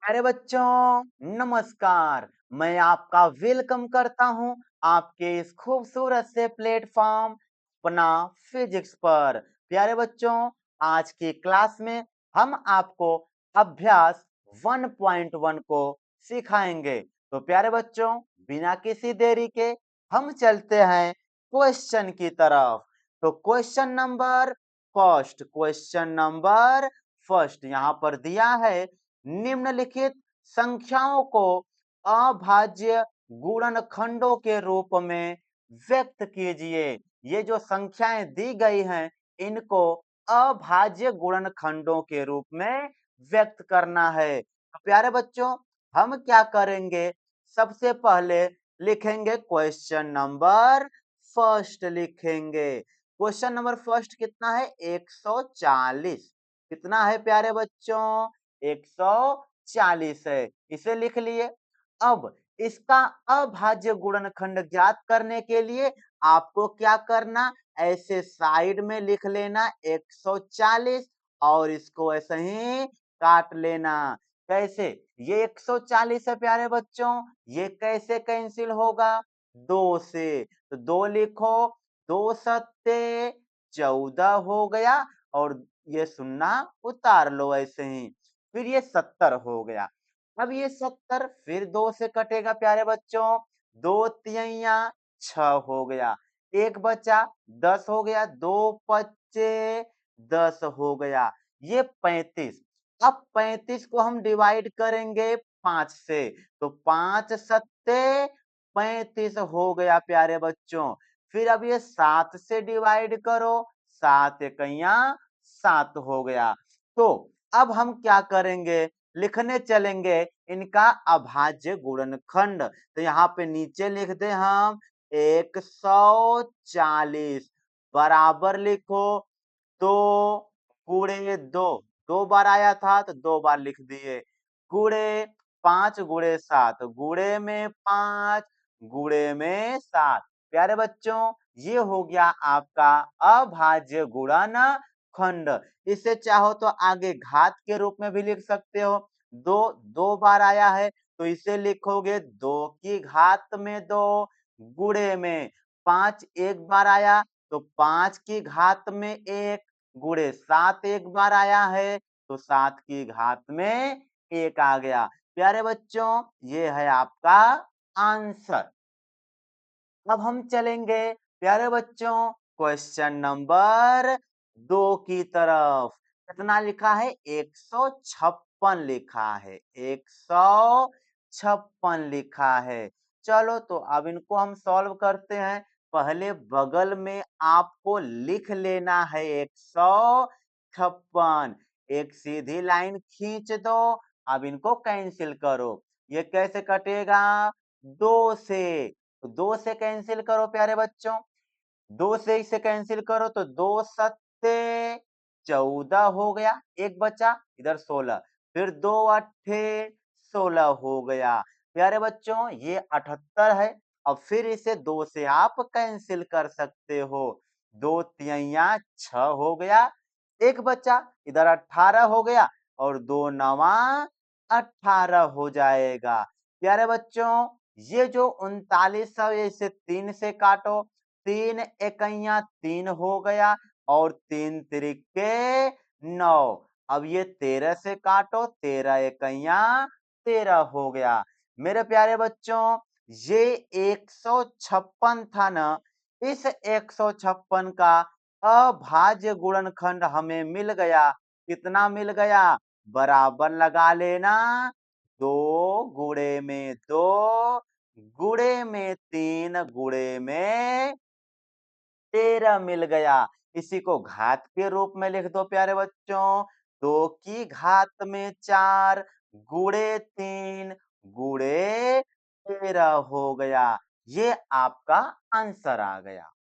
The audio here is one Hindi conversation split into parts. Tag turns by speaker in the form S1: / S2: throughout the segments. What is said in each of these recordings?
S1: अरे बच्चों नमस्कार। मैं आपका वेलकम करता हूं आपके इस खूबसूरत से प्लेटफॉर्म अपना फिजिक्स पर। प्यारे बच्चों, आज की क्लास में हम आपको अभ्यास 1.1 को सिखाएंगे। तो प्यारे बच्चों, बिना किसी देरी के हम चलते हैं क्वेश्चन की तरफ। तो क्वेश्चन नंबर फर्स्ट यहाँ पर दिया है, निम्नलिखित संख्याओं को अभाज्य गुणनखंडों के रूप में व्यक्त कीजिए। ये जो संख्याएं दी गई हैं, इनको अभाज्य गुणनखंडों के रूप में व्यक्त करना है। तो प्यारे बच्चों, हम क्या करेंगे? सबसे पहले लिखेंगे क्वेश्चन नंबर फर्स्ट लिखेंगे। क्वेश्चन नंबर फर्स्ट कितना है? 140। कितना है प्यारे बच्चों? 140 है। इसे लिख लिए। अब इसका अभाज्य गुणनखंड ज्ञात करने के लिए आपको क्या करना? ऐसे साइड में लिख लेना 140 और इसको ऐसे ही काट लेना। कैसे? ये 140 है प्यारे बच्चों, ये कैसे कैंसिल होगा? 2 से। तो 2 लिखो, 2 सत्ते 14 हो गया और ये सुन्ना उतार लो ऐसे ही। फिर ये 70 हो गया। अब ये 70 फिर 2 से कटेगा प्यारे बच्चों। 2 तिहैया 6 हो गया। एक बचा 10 हो गया। 2 पच्चे 10 हो गया। ये 35। अब 35 को हम डिवाइड करेंगे 5 से। तो 5 सत्ते 35 हो गया प्यारे बच्चों। फिर अब ये 7 से डिवाइड करो। 7 एकैया 7 हो गया। तो अब हम क्या करेंगे? लिखने चलेंगे इनका अभाज्य गुणनखंड। तो यहाँ पे नीचे लिख दे हम 140 बराबर लिखो 2 गुणे 2। 2 बार आया था तो 2 बार लिख दिए। गुणे 5 गुणे 7, गुणे में 5 गुणे में 7। प्यारे बच्चों, ये हो गया आपका अभाज्य गुणनखंड। इसे चाहो तो आगे घात के रूप में भी लिख सकते हो। 2 2 बार आया है तो इसे लिखोगे 2 की घात में 2 गुणे में 5 एक बार आया तो 5 की घात में 1 गुणे 7 एक बार आया है तो 7 की घात में 1 आ गया। प्यारे बच्चों, ये है आपका आंसर। अब हम चलेंगे प्यारे बच्चों क्वेश्चन नंबर 2 की तरफ। कितना लिखा है? 156 लिखा है। 156 लिखा है। चलो तो अब इनको हम सॉल्व करते हैं। पहले बगल में आपको लिख लेना है 156। एक सीधी लाइन खींच दो। अब इनको कैंसिल करो। ये कैसे कटेगा? 2 से। तो 2 से कैंसिल करो प्यारे बच्चों। 2 से इसे कैंसिल करो तो 2 सत्ते 14 हो गया। एक बचा इधर 16। फिर 2 अट्ठे 16 हो गया। प्यारे बच्चों, ये 78 है। अब फिर इसे 2 से आप कैंसिल कर सकते हो। 2 तिहैया 6 हो गया। एक बचा इधर 18 हो गया और 2 नवा 18 हो जाएगा। प्यारे बच्चों, ये जो 39 है इसे 3 से काटो। 3 एकैया 3 हो गया और 3 तिरिके 9। अब ये 13 से काटो। 13 एकैया 13 हो गया। मेरे प्यारे बच्चों, ये 156 था ना। इस 156 का अभाज्य गुणनखंड हमें मिल गया। कितना मिल गया? बराबर लगा लेना। 2 गुणे में 2 गुणे में 3 गुणे में 13 मिल गया। इसी को घात के रूप में लिख दो प्यारे बच्चों। 2 की घात में 4 गुणे 3 गुणे 13 हो गया। ये आपका आंसर आ गया।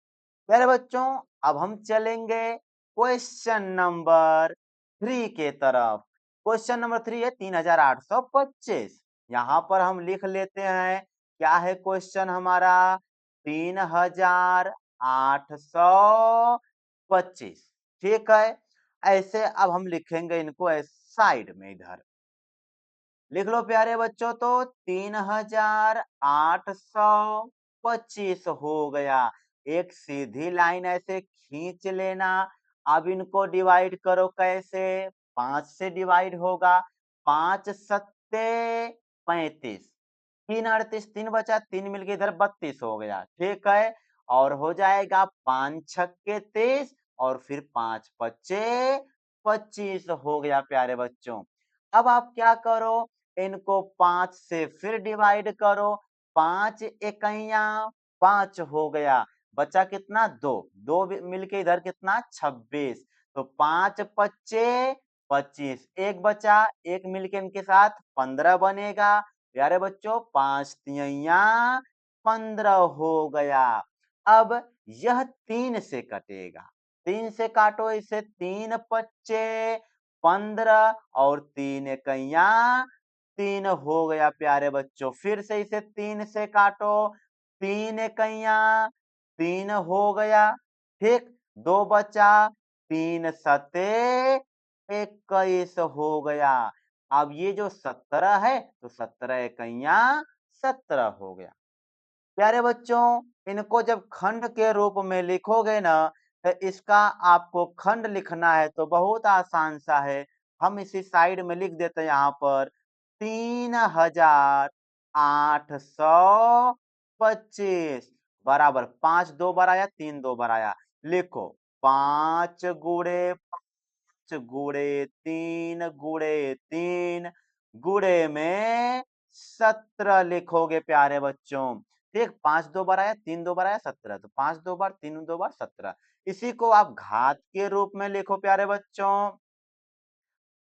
S1: प्यारे बच्चों, अब हम चलेंगे क्वेश्चन नंबर 3 के तरफ। क्वेश्चन नंबर 3 है 3825। यहाँ पर हम लिख लेते हैं। क्या है क्वेश्चन हमारा? 3825। ठीक है। ऐसे अब हम लिखेंगे इनको साइड में इधर लिख लो प्यारे बच्चों, तो 3825 हो गया। एक सीधी लाइन ऐसे खींच लेना। अब इनको डिवाइड करो कैसे? 5 से डिवाइड होगा। 5 सत्ते 35, 3 38, 3 बचा, 3 मिलके इधर 32 हो गया, ठीक है। और हो जाएगा 5 छक्के 30 और फिर 5 पच्चे 25 हो गया प्यारे बच्चों। अब आप क्या करो, इनको 5 से फिर डिवाइड करो। 5 इकाइयां 5 हो गया, बचा कितना? 2, 2 मिलके इधर कितना? 26। तो 5 पच्चे 25, एक बचा, एक मिलके इनके साथ 15 बनेगा। प्यारे बच्चों 5 तिहैया 15 हो गया। अब यह 3 से कटेगा, 3 से काटो इसे, 3 पच्चे 15 और 3 इकैया 3 हो गया प्यारे बच्चों। फिर से इसे 3 से काटो, 3 इकैया 3 हो गया, ठीक। 2 बचा, 3 सते 21 हो गया। अब ये जो 17 है तो 17 इकैया 17 हो गया। प्यारे बच्चों, इनको जब खंड के रूप में लिखोगे ना, तो इसका आपको खंड लिखना है तो बहुत आसान सा है। हम इसी साइड में लिख देते हैं यहाँ पर 3825 बराबर 5 2 बार आया, 3 2 बार आया। लिखो 5 गुणे 5 गुणे 3 गुणे 3 गुणे में 17 लिखोगे प्यारे बच्चों। ठीक, 5 2 बार आया, 3 2 बार आया, 17। तो 5 2 बार, 3 2 बार 17। इसी को आप घात के रूप में लिखो प्यारे बच्चों।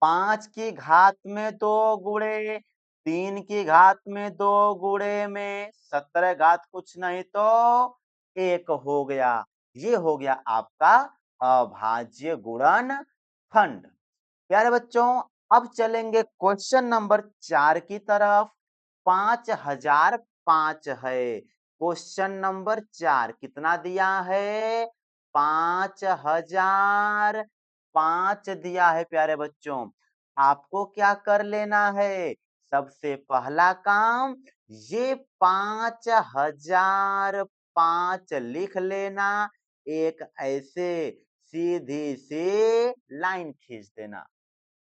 S1: 5 की घात में 2 गुणे, 3 की घात में 2 गुणे में 17 घात कुछ नहीं तो 1 हो गया। ये हो गया आपका अभाज्य गुणनखंड। प्यारे बच्चों, अब चलेंगे क्वेश्चन नंबर 4 की तरफ। 5005 है। क्वेश्चन नंबर 4 कितना दिया है? 5005 दिया है प्यारे बच्चों। आपको क्या कर लेना है? सबसे पहला काम, ये 5005 लिख लेना। एक ऐसे सीधी सी लाइन खींच देना।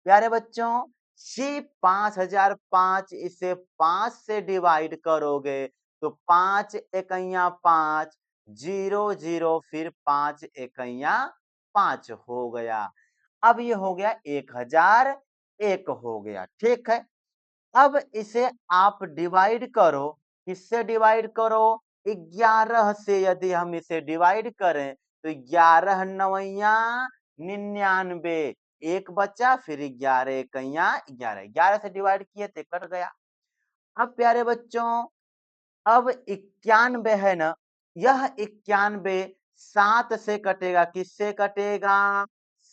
S1: प्यारे बच्चों, ये 5005 इसे 5 से डिवाइड करोगे तो 5 इकैया 5, 0 0 फिर 5 इकैया 5 हो गया। अब ये हो गया 1001 हो गया, ठीक है। अब इसे आप डिवाइड करो, किससे डिवाइड करो? 11 से यदि हम इसे डिवाइड करें तो 11 नवैया 99, एक बचा, फिर 11 इकैया 11, 11 से डिवाइड किए तो कट गया। अब प्यारे बच्चों, अब 91 है ना, यह 91 7 से कटेगा। किससे कटेगा?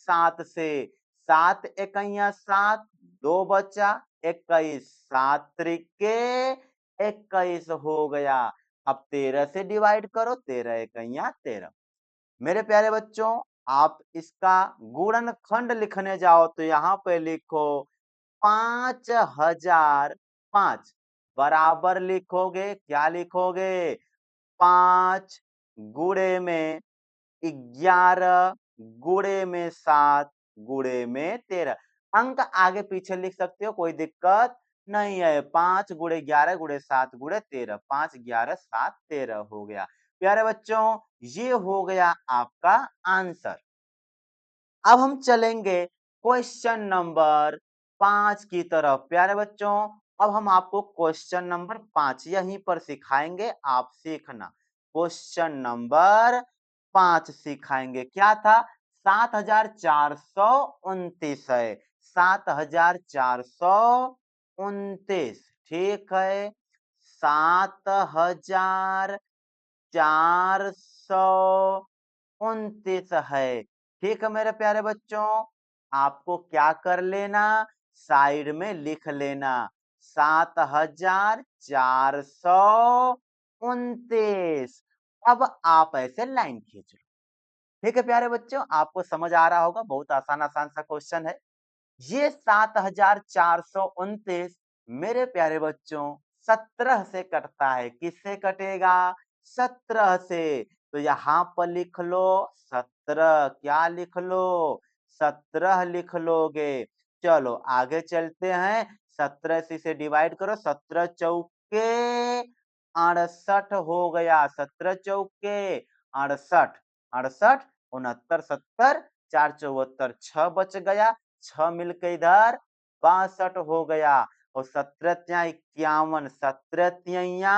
S1: 7 से। 7 इकैया 7, 2 बचा, 21, 7 त्रिके 21 हो गया। अब 13 से डिवाइड करो, 13 इकैया 13। मेरे प्यारे बच्चों, आप इसका गुणनखंड लिखने जाओ तो यहाँ पे लिखो 5005 बराबर लिखोगे, क्या लिखोगे? 5 गुणे में 11 गुणे में 7 गुणे में 13। अंक आगे पीछे लिख सकते हो, कोई दिक्कत नहीं है। 5 गुणे 11 गुणे 7 गुणे 13, 5 11 7 13 हो गया। प्यारे बच्चों, ये हो गया आपका आंसर। अब हम चलेंगे क्वेश्चन नंबर 5 की तरफ। प्यारे बच्चों, अब हम आपको क्वेश्चन नंबर 5 यहीं पर सिखाएंगे, आप सीखना। क्वेश्चन नंबर 5 सिखाएंगे। क्या था? 7429 है। 7429, ठीक है। 7429 है। ठीक है मेरे प्यारे बच्चों, आपको क्या कर लेना? साइड में लिख लेना 7429। अब आप ऐसे लाइन खींच लो। ठीक है प्यारे बच्चों, आपको समझ आ रहा होगा, बहुत आसान आसान सा क्वेश्चन है। ये 7429 मेरे प्यारे बच्चों 17 से कटता है, किससे कटेगा? 17 से। तो यहाँ पर लिख लो 17, क्या लिख लो? 17 लिख लोगे। चलो आगे चलते हैं। 17 से इसे डिवाइड करो, 17 चौके 68 हो गया। 17 चौके 68, 68, 69, 70, 4 74, 6 बच गया। 6 मिलके इधर 62 हो गया। और 17 तिया 51, 17 तिया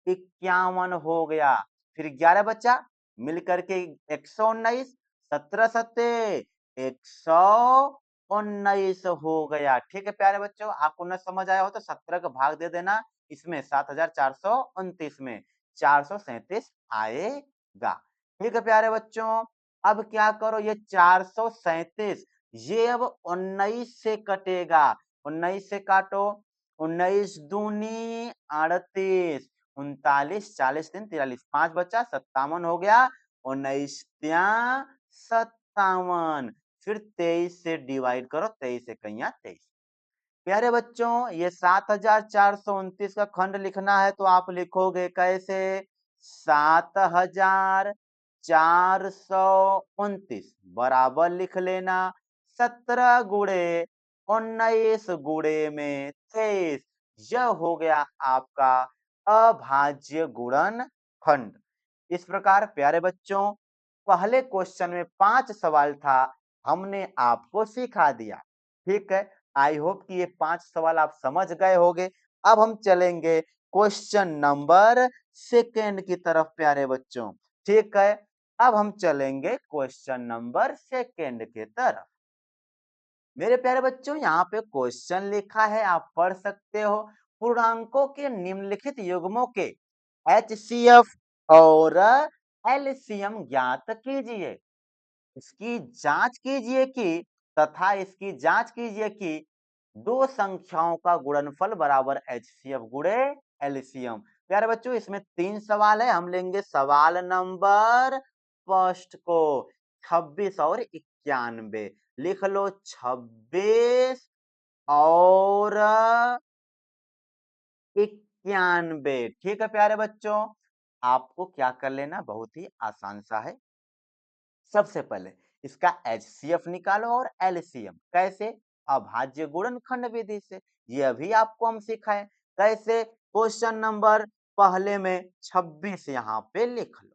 S1: 51 हो गया। फिर 11 बचा, मिल करके 119, 17 सत्ते 119 हो गया। ठीक है प्यारे बच्चों, आपको न समझ आया हो तो 17 का भाग दे देना इसमें, 7429 में 437 आएगा। ठीक है प्यारे बच्चों, अब क्या करो, ये 437 ये अब 19 से कटेगा। 19 से काटो, 19 दूनी 38, 39, 40 तीन 43, 5 बचा 57 हो गया। 19 त्या 57, फिर 23 से डिवाइड करो, 23 एकैया 23। प्यारे बच्चों ये 7429 का खंड लिखना है तो आप लिखोगे कैसे? 7429 बराबर लिख लेना 17 गुणे 19 गुणे में 23। यह हो गया आपका अभाज्य गुणनखंड। इस प्रकार प्यारे बच्चों पहले क्वेश्चन में 5 सवाल था, हमने आपको सिखा दिया। ठीक है, आई होप कि ये 5 सवाल आप समझ गए होंगे। अब हम चलेंगे क्वेश्चन नंबर सेकेंड की तरफ प्यारे बच्चों। ठीक है, अब हम चलेंगे क्वेश्चन नंबर सेकेंड की तरफ। मेरे प्यारे बच्चों यहाँ पे क्वेश्चन लिखा है, आप पढ़ सकते हो। पूर्णांकों के निम्नलिखित युग्मों के HCF और LCM ज्ञात कीजिए। इसकी जांच कीजिए कि तथा इसकी जांच कीजिए कि दो संख्याओं का गुणनफल बराबर HCF गुणे LCM। प्यारे बच्चों इसमें 3 सवाल है, हम लेंगे सवाल नंबर फर्स्ट को। 26 और 91 लिख लो, 26 और 91। ठीक है प्यारे बच्चों, आपको क्या कर लेना, बहुत ही आसान सा है। सबसे पहले इसका HCF निकालो और LCM कैसे? अभाज्य गुणनखंड विधि से। ये अभी आपको हम सिखाए कैसे। क्वेश्चन नंबर पहले में 26 यहाँ पे लिख लो।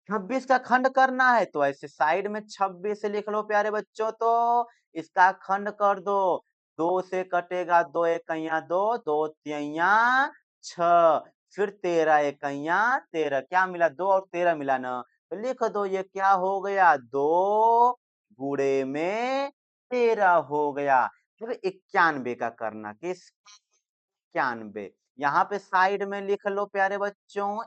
S1: 26 का खंड करना है तो ऐसे साइड में 26 लिख लो प्यारे बच्चों। तो इसका खंड कर दो, 2 से कटेगा 2 एकैया 2, 2 तिया 6, फिर 13 एकैया 13, क्या मिला? 2 और 13 मिला ना, तो लिख दो ये क्या हो गया? 2 गुणे में 13 हो गया। फिर 91 का करना, किस? 91 यहाँ पे साइड में लिख लो प्यारे बच्चों,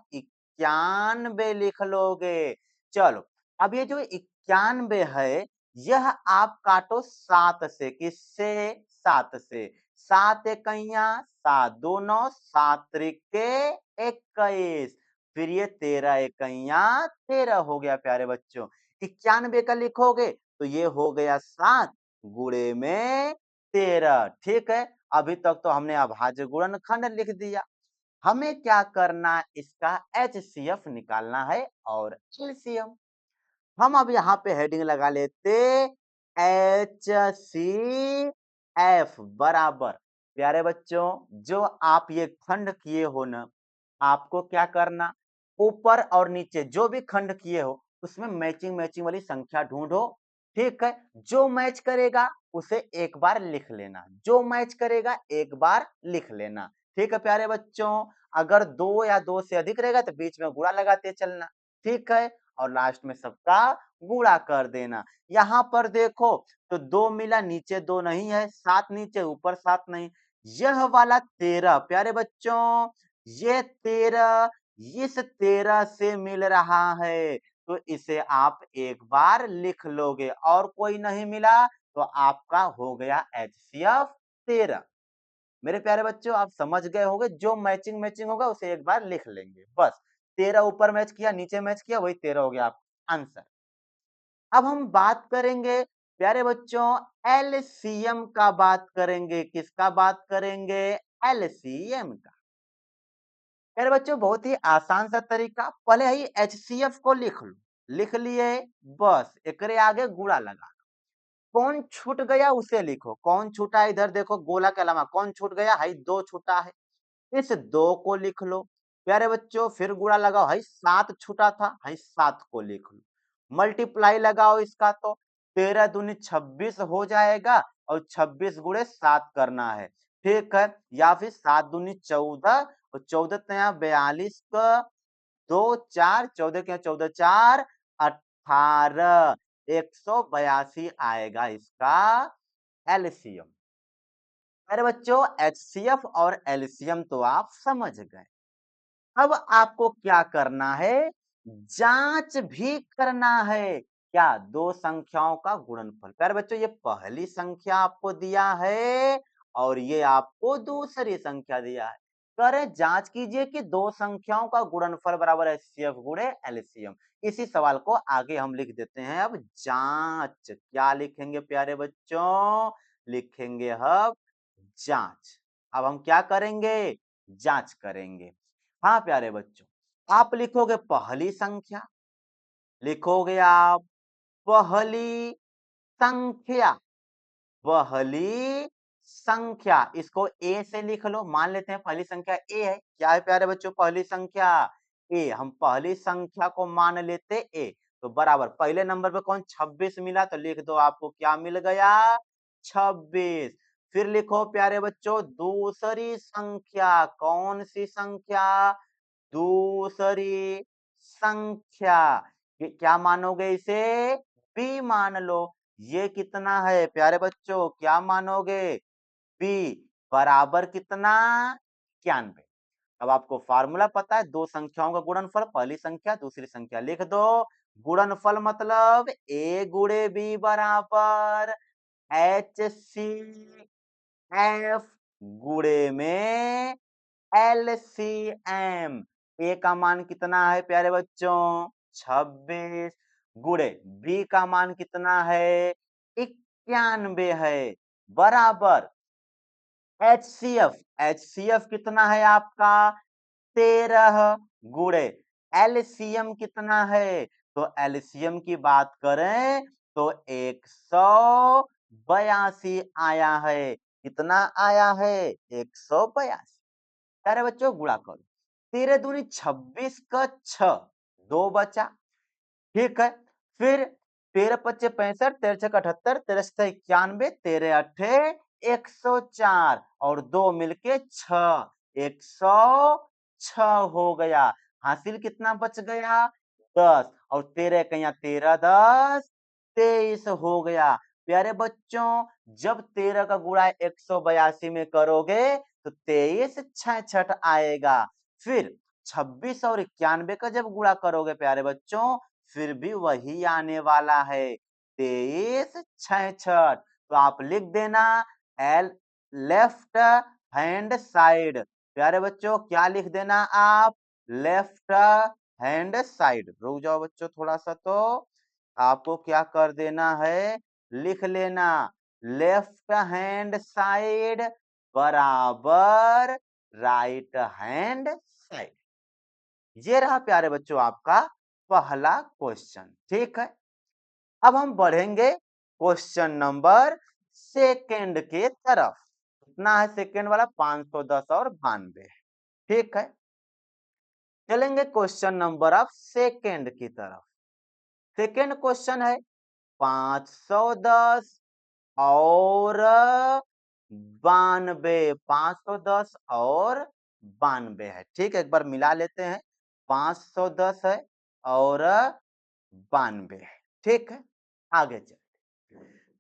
S1: 91 लिख लोगे। चलो अब ये जो 91 है यह आप काटो 7 से। किससे? 7 से। 7 एकैया 7 दूनो 7 त्रिके 21, फिर ये 13 एकैया 13 हो गया प्यारे बच्चों। 91 का लिखोगे तो ये हो गया 7 गुणे में 13। ठीक है, अभी तक तो हमने अभाज्य गुणनखंड लिख दिया। हमें क्या करना, इसका HCF निकालना है और LCM। हम अब यहाँ पे हेडिंग लगा लेते, HCF बराबर। प्यारे बच्चों जो आप ये खंड किए हो ना, आपको क्या करना, ऊपर और नीचे जो भी खंड किए हो उसमें मैचिंग मैचिंग वाली संख्या ढूंढो। ठीक है, जो मैच करेगा उसे एक बार लिख लेना, जो मैच करेगा एक बार लिख लेना। ठीक है प्यारे बच्चों, अगर 2 या 2 से अधिक रहेगा तो बीच में गुणा लगाते चलना। ठीक है, और लास्ट में सबका गुणा कर देना। यहाँ पर देखो तो 2 मिला, नीचे 2 नहीं है, 7 नीचे ऊपर 7 नहीं। यह वाला 13 प्यारे बच्चों, ये 13 इस 13 से मिल रहा है तो इसे आप एक बार लिख लोगे, और कोई नहीं मिला तो आपका हो गया HCF 13। मेरे प्यारे बच्चों आप समझ गए होंगे, जो मैचिंग मैचिंग होगा उसे एक बार लिख लेंगे बस। 13 ऊपर मैच किया नीचे मैच किया, वही 13 हो गया आपका आंसर। अब हम बात करेंगे प्यारे बच्चों एलसीएम का बात करेंगे, किसका बात करेंगे? एलसीएम का। प्यारे बच्चों बहुत ही आसान सा तरीका, पहले ही एचसीएफ को लिख लो, लिख लिए, बस एकरे आगे गुणा लगा। कौन छूट गया उसे लिखो, कौन छूटा है इधर देखो, गोला के अलावा कौन छूट गया है? दो छूटा है, इस दो को लिख लो। प्यारे बच्चों फिर गुणा लगाओ, है सात छूटा था, है सात को लिख लो। मल्टीप्लाई लगाओ इसका, तो 13 दूनी 26 हो जाएगा और 26 गुणे 7 करना है, ठीक है। या फिर 7 दूनी 14 और 14 तया 42 का 2 4 14 के 14 4 18 182 आएगा इसका एलसीएम। अरे बच्चों एचसीएफ और एलसीएम तो आप समझ गए। अब आपको क्या करना है? जांच भी करना है। क्या? दो संख्याओं का गुणनफल। प्यारे बच्चों ये पहली संख्या आपको दिया है और ये आपको दूसरी संख्या दिया है। करें जांच कीजिए कि दो संख्याओं का गुणनफल बराबर एचसीएफ गुणे एलसीएम। इसी सवाल को आगे हम लिख देते हैं। अब जांच क्या लिखेंगे प्यारे बच्चों? लिखेंगे अब जांच। अब हम क्या करेंगे? जांच करेंगे। हाँ प्यारे बच्चों, आप लिखोगे पहली संख्या, लिखोगे आप पहली संख्या, पहली संख्या, इसको ए से लिख लो। मान लेते हैं पहली संख्या ए है। क्या है प्यारे बच्चों पहली संख्या? ए। हम पहली संख्या को मान लेते ए, तो बराबर पहले नंबर पे कौन 26 मिला, तो लिख दो आपको क्या मिल गया? 26। फिर लिखो प्यारे बच्चों दूसरी संख्या, कौन सी संख्या? दूसरी संख्या। क्या मानोगे इसे? बी मान लो। ये कितना है प्यारे बच्चों? क्या मानोगे? बी बराबर कितना? 91। अब आपको फार्मूला पता है, दो संख्याओं का गुणनफल, पहली संख्या दूसरी संख्या लिख दो। गुणनफल मतलब ए गुणे बी बराबर एच सी एफ गुणे में एलसीएम। ए का मान कितना है प्यारे बच्चों? 26 गुणे बी का मान कितना है? 91 है, बराबर एचसीएफ। एचसीएफ कितना है आपका? 13 गुणे एलसीएम कितना है? तो एलसीएम की बात करें तो 182 आया है। कितना आया है? 182। अरे बच्चों गुणा करो, 13 दूनी 26 का 6, 2 बचा, ठीक है। फिर 13 पच्चे 65, 13 छक 78, 13 सत्ते 91, 13 अट्ठे 104 और 2 मिलके 6, 106 हो गया। हासिल कितना बच गया? 10 और 13 कया 13 10 23 हो गया। प्यारे बच्चों जब 13 का गुणा 182 में करोगे तो 23 66 आएगा। फिर 26 और 91 का जब गुणा करोगे प्यारे बच्चों फिर भी वही आने वाला है, 23 66। तो आप लिख देना एल लेफ्ट हैंड साइड। प्यारे बच्चों क्या लिख देना आप? Left hand side. रुक जाओ बच्चों थोड़ा सा, तो आपको क्या कर देना है? लिख लेना लेफ्ट हैंड साइड बराबर राइट हैंड साइड। ये रहा प्यारे बच्चों आपका पहला क्वेश्चन, ठीक है। अब हम बढ़ेंगे क्वेश्चन नंबर सेकंड के तरफ। कितना है सेकंड वाला? 510 और 92, ठीक है। चलेंगे क्वेश्चन नंबर ऑफ सेकंड की तरफ। सेकंड क्वेश्चन है 510 और 92, 510 और 92 है, ठीक है। एक बार मिला लेते हैं, 510 है और 92 है, ठीक है। आगे चल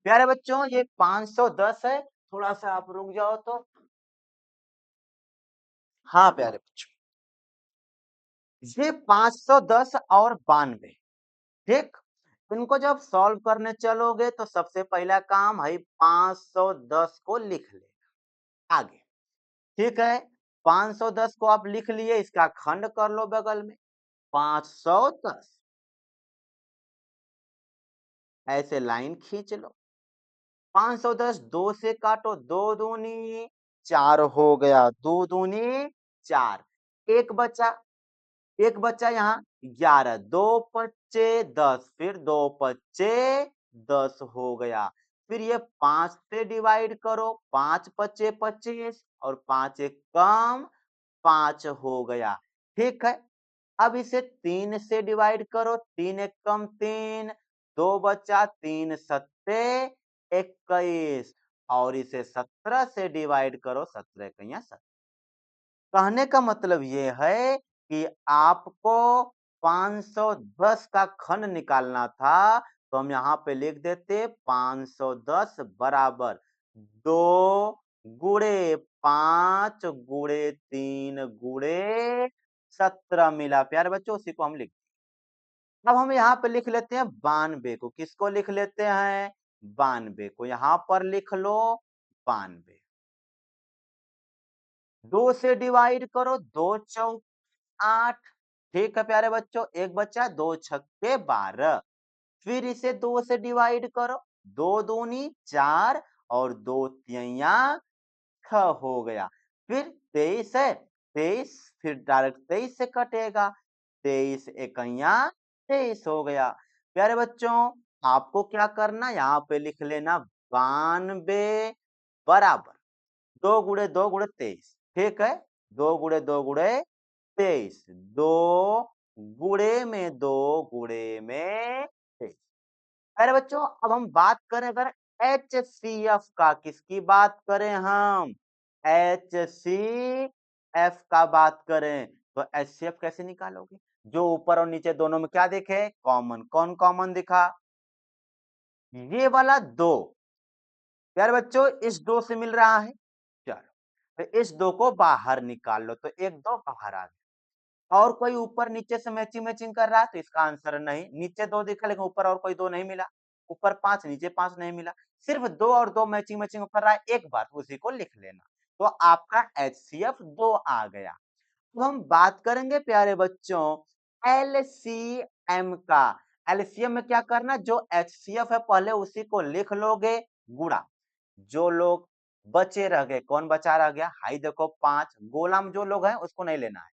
S1: प्यारे बच्चों ये 510 है, थोड़ा सा आप रुक जाओ तो। हाँ प्यारे बच्चों ये 510 और 92, ठीक। इनको जब सॉल्व करने चलोगे तो सबसे पहला काम है 510 को लिख ले आगे, ठीक है। 510 को आप लिख लिए, इसका खंड कर लो बगल में 510, ऐसे लाइन खींच लो। 510 2 से काटो, 2 दूनी 4 हो गया, 2 दूनी 4। एक बचा, एक बचा यहाँ 11, 2 पच्चे 10, फिर 2 पच्चे 10 हो गया। फिर ये 5 से डिवाइड करो, 5 पच्चे 25 और 5 एक कम 5 हो गया। ठीक है, अब इसे 3 से डिवाइड करो, 3 एक कम 3, 2 बचा, 3 सत्ते 21 और इसे 17 से डिवाइड करो, 17 एकैया 17। कहने का मतलब ये है कि आपको 510 का खंड निकालना था, तो हम यहाँ पे लिख देते 510 बराबर 2 गुणे 5 गुणे 3 गुणे 17 मिला। प्यारे बच्चों, उसी को हम लिख, अब हम यहाँ पे लिख लेते हैं 92 को। किसको लिख लेते हैं? 92 को। यहाँ पर लिख लो 92। 2 से डिवाइड करो, 2 चौक 8। ठीक है प्यारे बच्चों, एक बचा, 2 छक्के 12। फिर इसे 2 से डिवाइड करो, 2 दूनी 4 और 2 तिहैया 6 हो गया। फिर 23 है, 23 फिर डायरेक्ट 23 से कटेगा, 23 एकैया 23 हो गया। प्यारे बच्चों, आपको क्या करना, यहाँ पे लिख लेना 92 बराबर 2 गुणे 2 गुणे 23। ठीक है, 2 गुणे 2 गुणे 23, 2 गुणे में 2 गुणे में 23। अरे बच्चों, अब हम बात करें अगर HCF का, किसकी बात करें हम? HCF का बात करें तो HCF कैसे निकालोगे? जो ऊपर और नीचे दोनों में क्या दिखे? कॉमन। कौन कॉमन दिखा? ये वाला 2। प्यारे बच्चों, इस 2 से मिल रहा है, चलो तो इस 2 को बाहर निकाल लो, तो 1 2 बाहर आ गया। और कोई ऊपर नीचे से मैचिंग मैचिंग कर रहा है तो इसका आंसर नहीं। नीचे 2 दिखा लेकिन ऊपर और कोई 2 नहीं मिला, ऊपर 5 नीचे 5 नहीं मिला, सिर्फ 2 और 2 मैचिंग मैचिंग कर रहा है, एक बार उसी को लिख लेना। तो आपका HCF 2 आ गया। अब हम बात करेंगे प्यारे बच्चों LCM का। एलसीएम में क्या करना, जो HCF है पहले उसी को लिख लोगे गुणा, जो लोग बचे रह गए, कौन बचा रह गया? हाई देखो 5, गोला में जो लोग हैं उसको नहीं लेना है।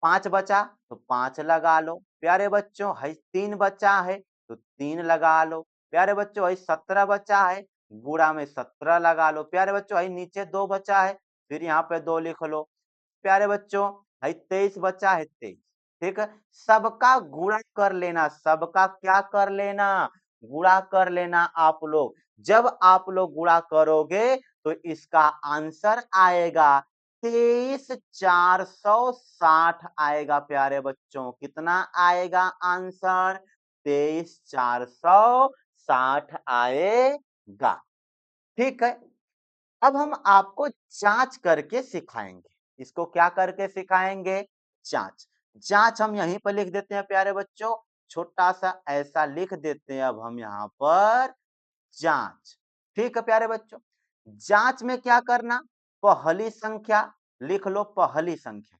S1: 5 बचा तो 5 लगा लो। प्यारे बच्चों, है 3 बचा है तो 3 लगा लो। प्यारे बच्चों, है 17 बचा है, गुणा में 17 लगा लो। प्यारे बच्चों, है नीचे 2 बचा है, फिर यहाँ पे 2 लिख लो। प्यारे बच्चों, है 23 बचा है, 23। ठीक है, सबका गुणा कर लेना, सबका क्या कर लेना? गुणा कर लेना आप लोग। जब आप लोग गुणा करोगे तो इसका आंसर आएगा 23,460 आएगा। प्यारे बच्चों, कितना आएगा आंसर? 23,460 आएगा। ठीक है, अब हम आपको जांच करके सिखाएंगे। इसको क्या करके सिखाएंगे? जांच। जांच हम यहीं पर लिख देते हैं प्यारे बच्चों, छोटा सा ऐसा लिख देते हैं अब हम यहाँ पर जांच। ठीक है प्यारे बच्चों, जांच में क्या करना, पहली संख्या लिख लो। पहली संख्या,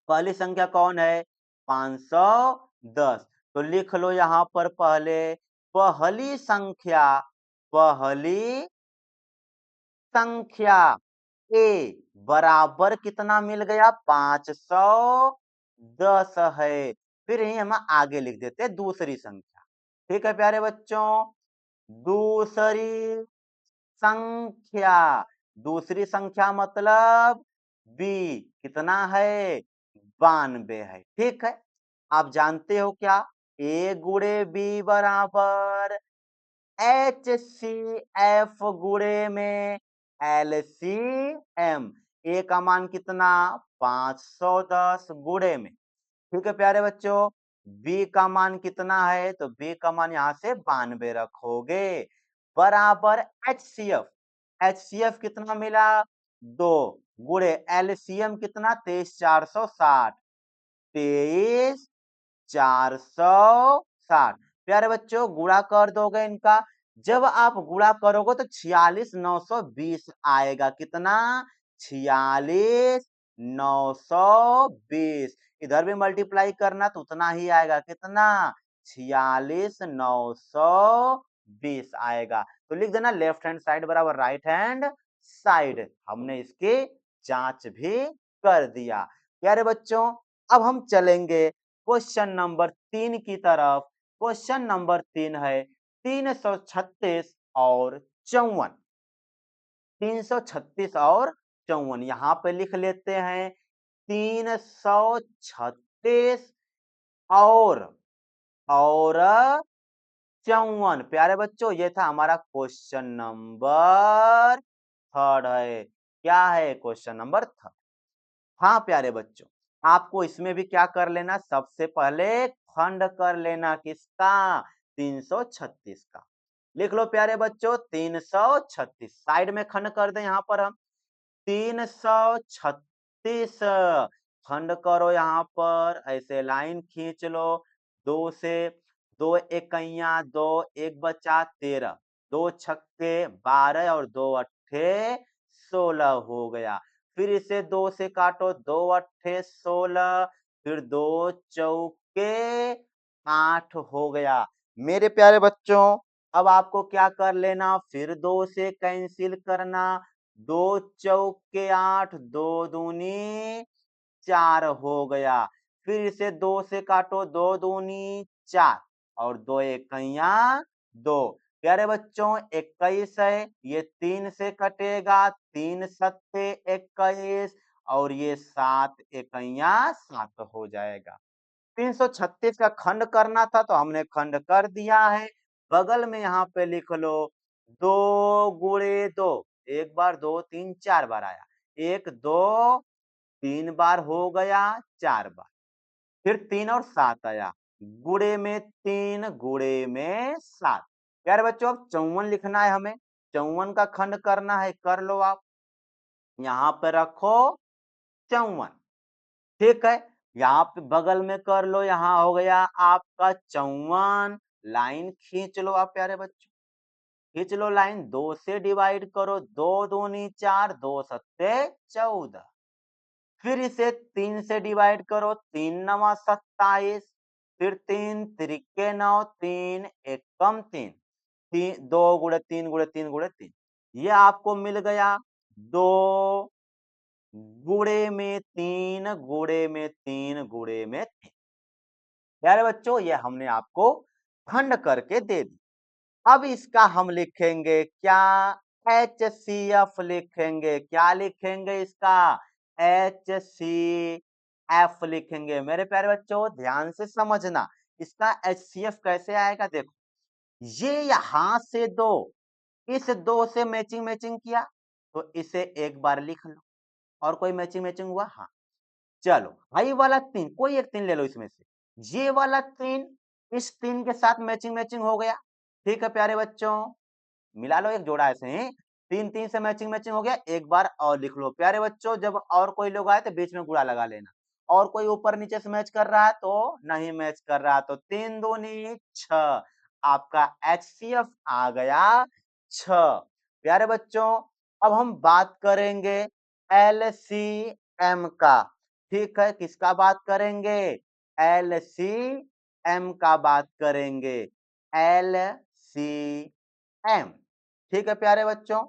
S1: पहली संख्या कौन है? 510। तो लिख लो यहाँ पर पहले पहली संख्या, पहली संख्या ए बराबर कितना मिल गया? 510 है। फिर यही हम आगे लिख देते हैं दूसरी संख्या। ठीक है प्यारे बच्चों, दूसरी संख्या, दूसरी संख्या मतलब बी कितना है? 92 है। ठीक है, आप जानते हो क्या? ए गुणे बी बराबर HCF गुणे में LCM। ए का मान कितना? 510 गुणे में। ठीक है प्यारे बच्चों, बी का मान कितना है? तो बी का मान यहां से 92 रखोगे बराबर HCF। HCF कितना मिला? 2 गुणे LCM कितना? 23,460। 23,460 प्यारे बच्चों, गुणा कर दोगे इनका। जब आप गुणा करोगे तो 46,920 आएगा। कितना? 46,920। इधर भी मल्टीप्लाई करना तो उतना ही आएगा। कितना? 46,920 आएगा। तो लिख देना लेफ्ट हैंड साइड बराबर राइट हैंड साइड। हमने इसकी जांच भी कर दिया। प्यारे बच्चों, अब हम चलेंगे क्वेश्चन नंबर 3 की तरफ। क्वेश्चन नंबर 3 है 336 और 54। 336 और 54 यहाँ पे लिख लेते हैं 336 और 54। प्यारे बच्चों, ये था हमारा क्वेश्चन नंबर थर्ड है। क्या है क्वेश्चन नंबर थर्ड? हाँ प्यारे बच्चों, आपको इसमें भी क्या कर लेना, सबसे पहले खंड कर लेना किसका, 336 का। लिख लो प्यारे बच्चों 336, साइड में खंड कर दें यहाँ पर हम 336 खंड करो यहाँ पर, ऐसे लाइन खींच लो। दो से दो इकैया दो, एक बचा 13, दो छक्के 12 और दो अट्ठे 16 हो गया। फिर इसे दो से काटो, दो अट्ठे 16, फिर दो चौके 8 हो गया। मेरे प्यारे बच्चों, अब आपको क्या कर लेना, फिर दो से कैंसिल करना, दो चौके 8, दो दूनी 4 हो गया। फिर इसे दो से काटो, दो दूनी 4 और दो इकैया 2। प्यारे बच्चों 21 है, ये 3 से कटेगा, 3 सत्ते 21 और ये 7 इकैया 7 हो जाएगा। 336 का खंड करना था तो हमने खंड कर दिया है। बगल में यहाँ पे लिख लो 2 गुणे 2, एक बार 2 3 4 बार आया, 1 2 3 बार हो गया 4 बार, फिर 3 और 7 आया, गुणे में 3 गुणे में 7। प्यारे बच्चों अब 54 लिखना है हमें, 54 का खंड करना है, कर लो आप। यहाँ पे रखो 54, ठीक है। यहाँ पे बगल में कर लो, यहाँ हो गया आपका 54। लाइन खींच लो आप प्यारे बच्चों, खींच लो लाइन, 2 से डिवाइड करो, 2 दूनी 4, 2 सत्ते 14। फिर इसे 3 से डिवाइड करो, 3 नवा 27, फिर 3 त्रिके 9, 3 एकम 3, 2 गुणे 3 गुणे 3 गुणे 3, ये आपको मिल गया 2 गुणे में 3 गुणे में 3 गुणे में 3। प्यारे बच्चों ये हमने आपको खंड करके दे दी। अब इसका हम लिखेंगे क्या, HCF लिखेंगे। क्या लिखेंगे इसका, HCF लिखेंगे। मेरे प्यारे बच्चों ध्यान से समझना, इसका HCF कैसे आएगा, देखो ये यहां से दो, इस दो से मैचिंग मैचिंग किया तो इसे एक बार लिख लो, और कोई मैचिंग मैचिंग हुआ, हाँ चलो आई वाला 3, कोई एक 3 ले लो इसमें से, ये वाला 3 इस 3 के साथ मैचिंग मैचिंग हो गया, ठीक है प्यारे बच्चों, मिला लो एक जोड़ा ऐसे ही, 3 3 से मैचिंग मैचिंग हो गया, एक बार और लिख लो। प्यारे बच्चों जब और कोई लोग आए तो बीच में गुणा लगा लेना, और कोई ऊपर नीचे से मैच कर रहा है तो नहीं मैच कर रहा, तो 3 दूनी 6, आपका HCF आ गया 6। प्यारे बच्चों अब हम बात करेंगे LCM का, ठीक है, किसका बात करेंगे, LCM का बात करेंगे, LCM, ठीक है प्यारे बच्चों।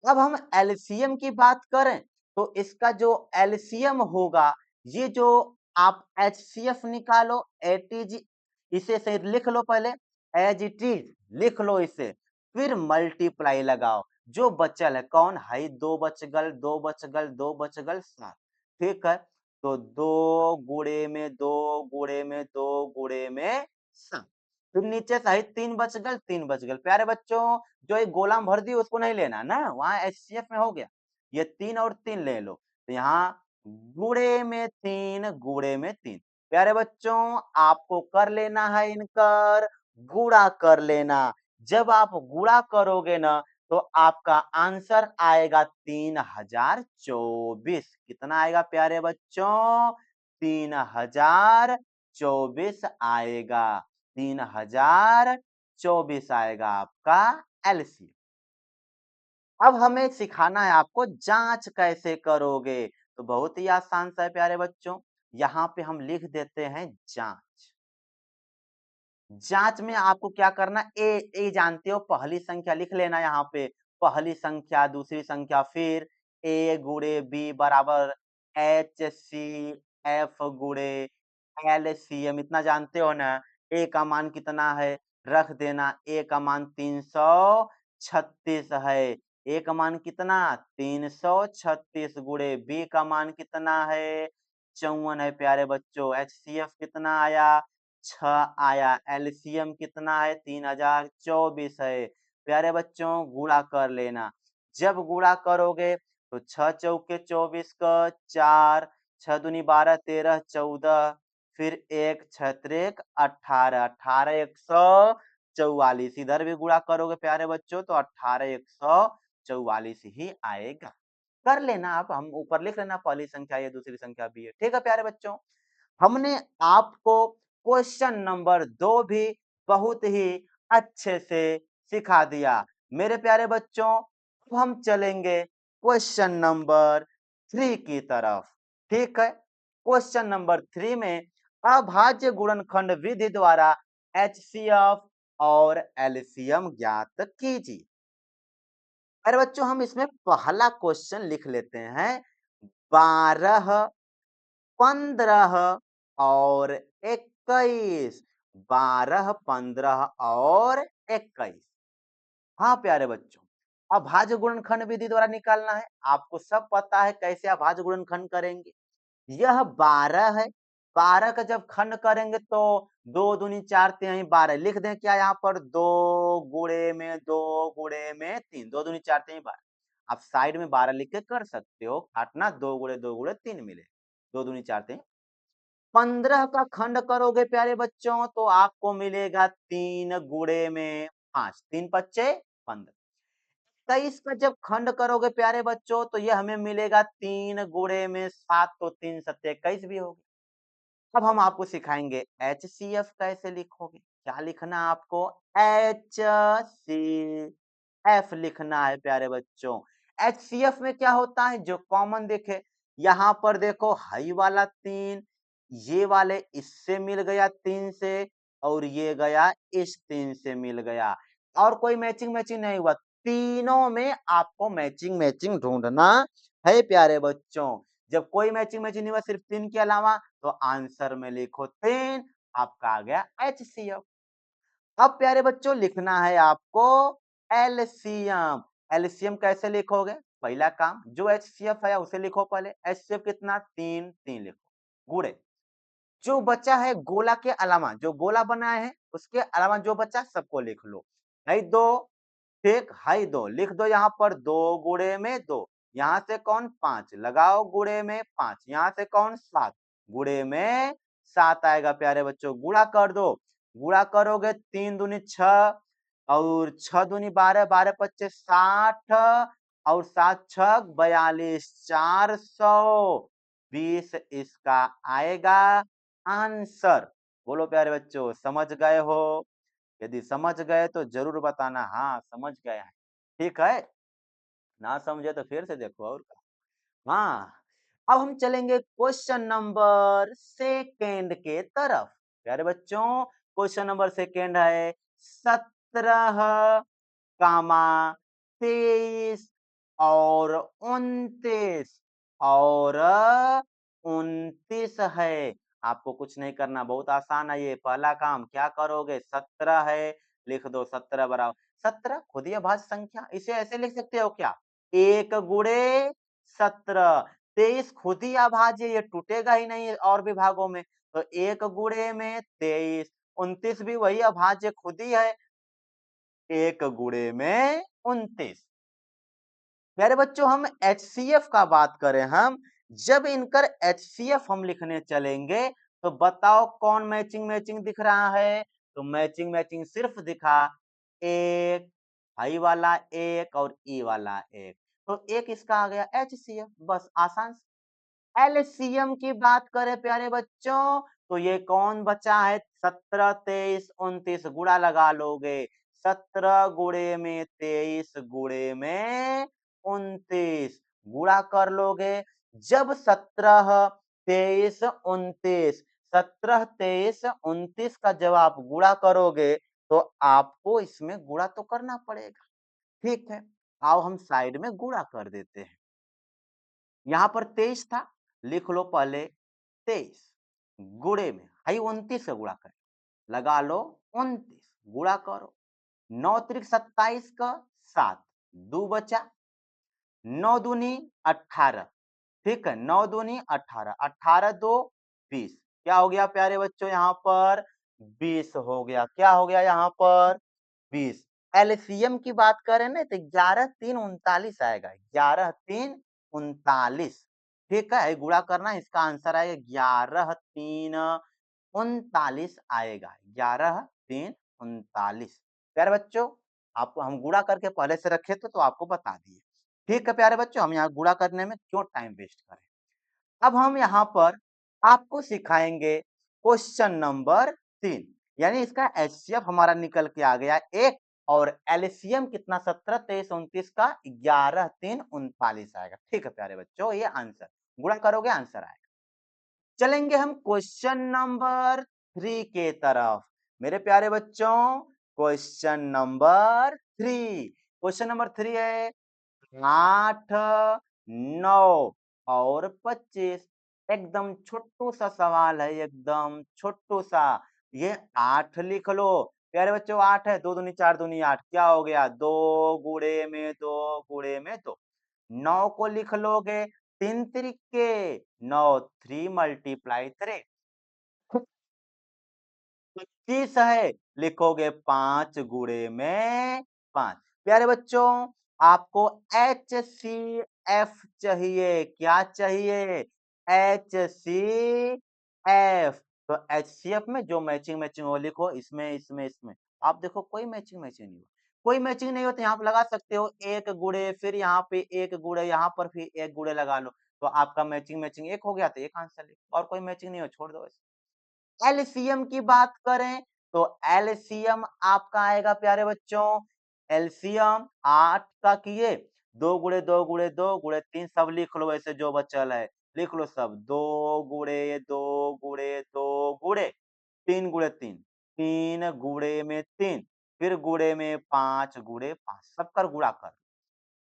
S1: अब हम एलसीएम की बात करें तो इसका जो एलसीएम होगा, ये जो आप एचसीएफ निकालो, एटीजी, इसे से लिख लो पहले, एज इट इज लिख लो इसे, फिर मल्टीप्लाई लगाओ, जो बचल है कौन है, दो बच गल, दो बच गल, दो बच गल 7, ठीक है। तो दो गुणे में दो गुणे में दो गुणे में 7, फिर नीचे से 3 बच गल, 3 बच गल। प्यारे बच्चों जो एक गोला में भर दी उसको नहीं लेना ना, वहां एचसीएफ में हो गया, ये 3 और 3 ले लो, तो यहाँ गुणे में 3 गुणे में 3। प्यारे बच्चों आपको कर लेना है इनकर गुणा कर लेना, जब आप गुणा करोगे ना तो आपका आंसर आएगा 3024। कितना आएगा प्यारे बच्चों, 3024 आएगा, 3024 आएगा आपका एलसीएम। अब हमें सिखाना है आपको जांच कैसे करोगे, तो बहुत ही आसान सा है प्यारे बच्चों, यहाँ पे हम लिख देते हैं जांच। जांच में आपको क्या करना, ए जानते हो, पहली संख्या लिख लेना यहाँ पे, पहली संख्या, दूसरी संख्या, फिर ए गुणे बी बराबर एच सी एफ गुणे एलसीएम, इतना जानते हो ना। ए का मान कितना है, रख देना, ए का मान 336 है। ए का मान कितना, 336 गुणे बी का मान कितना है, 54 है प्यारे बच्चों। एचसीएफ कितना आया, 6 आया। एलसीएम कितना है, 3024 है। प्यारे बच्चों गुणा कर लेना। जब गुणा करोगे तो 6 चौके 24 का 4, 6 दूनी 12, 13, 14, फिर 1 6 त्रिक 18, 18 144। इधर भी गुणा करोगे प्यारे बच्चों तो 18 144 ही आएगा। कर लेना आप, हम ऊपर लिख लेना, पहली संख्या ये, दूसरी संख्या भी है। ठीक है प्यारे बच्चों, हमने आपको क्वेश्चन नंबर 2 भी बहुत ही अच्छे से सिखा दिया। मेरे प्यारे बच्चों, अब हम चलेंगे क्वेश्चन नंबर 3 की तरफ। ठीक है, क्वेश्चन नंबर 3 में अभाज्य गुणनखंड विधि द्वारा एचसीएफ और एलसीएम ज्ञात कीजिए। अरे बच्चों, हम इसमें पहला क्वेश्चन लिख लेते हैं। 12, 15 और 21, 12, 15 और 21। हाँ प्यारे बच्चों, अभाज्य गुणनखंड विधि द्वारा निकालना है। आपको सब पता है कैसे अभाज्य गुणनखंड करेंगे। यह 12 है, 12 का जब खंड करेंगे तो 2 दूनी 4 तिहाई 12, लिख दें क्या यहाँ पर, 2 गुणे में 2 गुणे में 3, 2 दूनी 4 तिहाई 12। आप साइड में 12 लिख के कर सकते हो, काटना, 2 गुणे 2 गुणे 3 मिले, 2 दूनी 4 तिहाई। 15 का खंड करोगे प्यारे बच्चों तो आपको मिलेगा 3 गुणे में 5, 3 पच्चे 15। 23 का जब खंड करोगे प्यारे बच्चों तो ये हमें मिलेगा 3 गुणे में 7, तो 3 सत्ते 21 भी होगी। अब हम आपको सिखाएंगे एचसीएफ कैसे लिखोगे। क्या लिखना है आपको, एचसीएफ लिखना है प्यारे बच्चों। एचसीएफ में क्या होता है, जो कॉमन देखे, यहाँ पर देखो हाई वाला 3, ये वाले इससे मिल गया 3 से, और ये गया इस 3 से मिल गया, और कोई मैचिंग मैचिंग नहीं हुआ। तीनों में आपको मैचिंग मैचिंग ढूंढना है प्यारे बच्चों। जब कोई मैचिंग मैचिंग नहीं हुआ सिर्फ 3 के अलावा, तो आंसर में लिखो 3, आपका आ गया एचसीएफ। अब प्यारे बच्चों लिखना है आपको एलसीएम। एलसीएम कैसे लिखोगे, पहला काम जो एचसीएफ है उसे लिखो पहले। एचसीएफ कितना, 3, 3 लिखो गुणे जो बचा है गोला के अलावा, जो गोला बनाए हैं उसके अलावा जो बचा सबको लिख लो। नहीं दो, ठीक, हाई 2 लिख दो, यहाँ पर 2 गुणे में 2, यहाँ से कौन 5 लगाओ, गुणे में 5, यहाँ से कौन 7, गुणे में 7 आएगा प्यारे बच्चों। गुणा कर दो, गुणा करोगे 3 दूनी 6, और 6 दूनी 12, 12 पच्चे 60, और 7 छक 42, 420 इसका आएगा आंसर। बोलो प्यारे बच्चों, समझ गए हो? यदि समझ गए तो जरूर बताना, हाँ समझ गए हैं। ठीक है, ना समझे तो फिर से देखो और क्या। हाँ, अब हम चलेंगे क्वेश्चन नंबर सेकेंड के तरफ। प्यारे बच्चों, क्वेश्चन नंबर सेकेंड है 17, कामा 23 और 29 और 29 है। आपको कुछ नहीं करना, बहुत आसान है ये। पहला काम क्या करोगे, 17 है, लिख दो 17 बराबर 17, खुद ही अभाज्य संख्या, इसे ऐसे लिख सकते हो क्या, 1 गुणे 17। 23 खुद ही अभाज्य, ये टूटेगा ही नहीं और विभागों में, तो 1 गुणे में 23। 29 भी वही अभाज्य खुद ही है, 1 गुणे में 29। प्यारे बच्चों, हम एचसीएफ का बात करें, हम जब इनकर एचसीएफ हम लिखने चलेंगे तो बताओ कौन मैचिंग मैचिंग दिख रहा है, तो मैचिंग मैचिंग सिर्फ दिखा एक, हाई वाला एक और ई वाला एक, तो एक इसका आ गया एचसीएफ, बस आसान। एलसीएम की बात करें प्यारे बच्चों तो ये कौन बचा है, 17, 23, 29 गुणा लगा लोगे, 17 गुणे में 23 गुणे में 29 गुणा कर लोगे। जब 17, 23, 29 17, 23, 29 का जब आप गुणा करोगे तो आपको इसमें गुणा तो करना पड़ेगा। ठीक है, आओ हम साइड में गुणा कर देते हैं। यहाँ पर 23 था, लिख लो पहले 23 गुणे में, आई 29 का गुणा करें, लगा लो 29 गुणा करो, 9 त्रिक 27 का 7, 2 बचा, 9 दूनी 18, ठीक है, 9 दूनी 18, 18 दो 20, क्या हो गया प्यारे बच्चों यहाँ पर 20 हो गया, क्या हो गया यहाँ पर 20। एलसीएम की बात करें ना तो 11 3 39 आएगा, 11 3 39, ठीक है, गुणा करना, इसका आंसर आएगा 11 3 39 आएगा, 11 3 39। प्यारे बच्चों, आपको हम गुणा करके पहले से रखे थे तो आपको बता दिए। ठीक है प्यारे बच्चों, हम यहाँ गुणा करने में क्यों टाइम वेस्ट करें। अब हम यहाँ पर आपको सिखाएंगे क्वेश्चन नंबर 3, यानी इसका एचसीएफ हमारा निकल के आ गया 1 और एलसीएम कितना 17 23 29 का 11 3 39 आएगा। ठीक है प्यारे बच्चों, ये आंसर गुणा करोगे आंसर आएगा। चलेंगे हम क्वेश्चन नंबर 3 के तरफ। मेरे प्यारे बच्चों, क्वेश्चन नंबर 3, क्वेश्चन नंबर 3 है 8 9 और 25, एकदम छोटू सा सवाल है, एकदम छोटू सा। ये 8 लिख लो प्यारे बच्चों, 8 है, 2 दूनी 4 दूनी 8, क्या हो गया 2 गुणे में 2 गुणे में 2। 9 को लिख लोगे 3 त्रिके 9, 3 मल्टीप्लाई 3, 25 है, लिखोगे 5 गुणे में 5। प्यारे बच्चों, आपको HCF चाहिए, क्या चाहिए HCF, तो HCF में जो मैचिंग मैचिंग हो लिखो, इसमें इसमें इसमें। आप देखो कोई मैचिंग मैचिंग नहीं हो, कोई मैचिंग नहीं हो तो यहाँ पे लगा सकते हो 1 गुणे, फिर यहाँ पे 1 गुणे, यहाँ पर फिर 1 गुणे लगा लो, तो आपका मैचिंग मैचिंग 1 हो गया तो 1 आंसर लिखो, और कोई मैचिंग नहीं हो छोड़ दो। एलसीएम की बात करें तो एलसीएम आपका आएगा प्यारे बच्चों, एलसीएम 8 का किए 2 गुणे 2 गुणे 2 गुणे 3, सब लिख लो ऐसे जो बचल है, लिख लो सब 2 गुणे 2 गुणे 2 गुणे 3 गुणे 3, 3 गुणे में 3, फिर गुणे में 5 गुणे 5, सबका गुणा कर।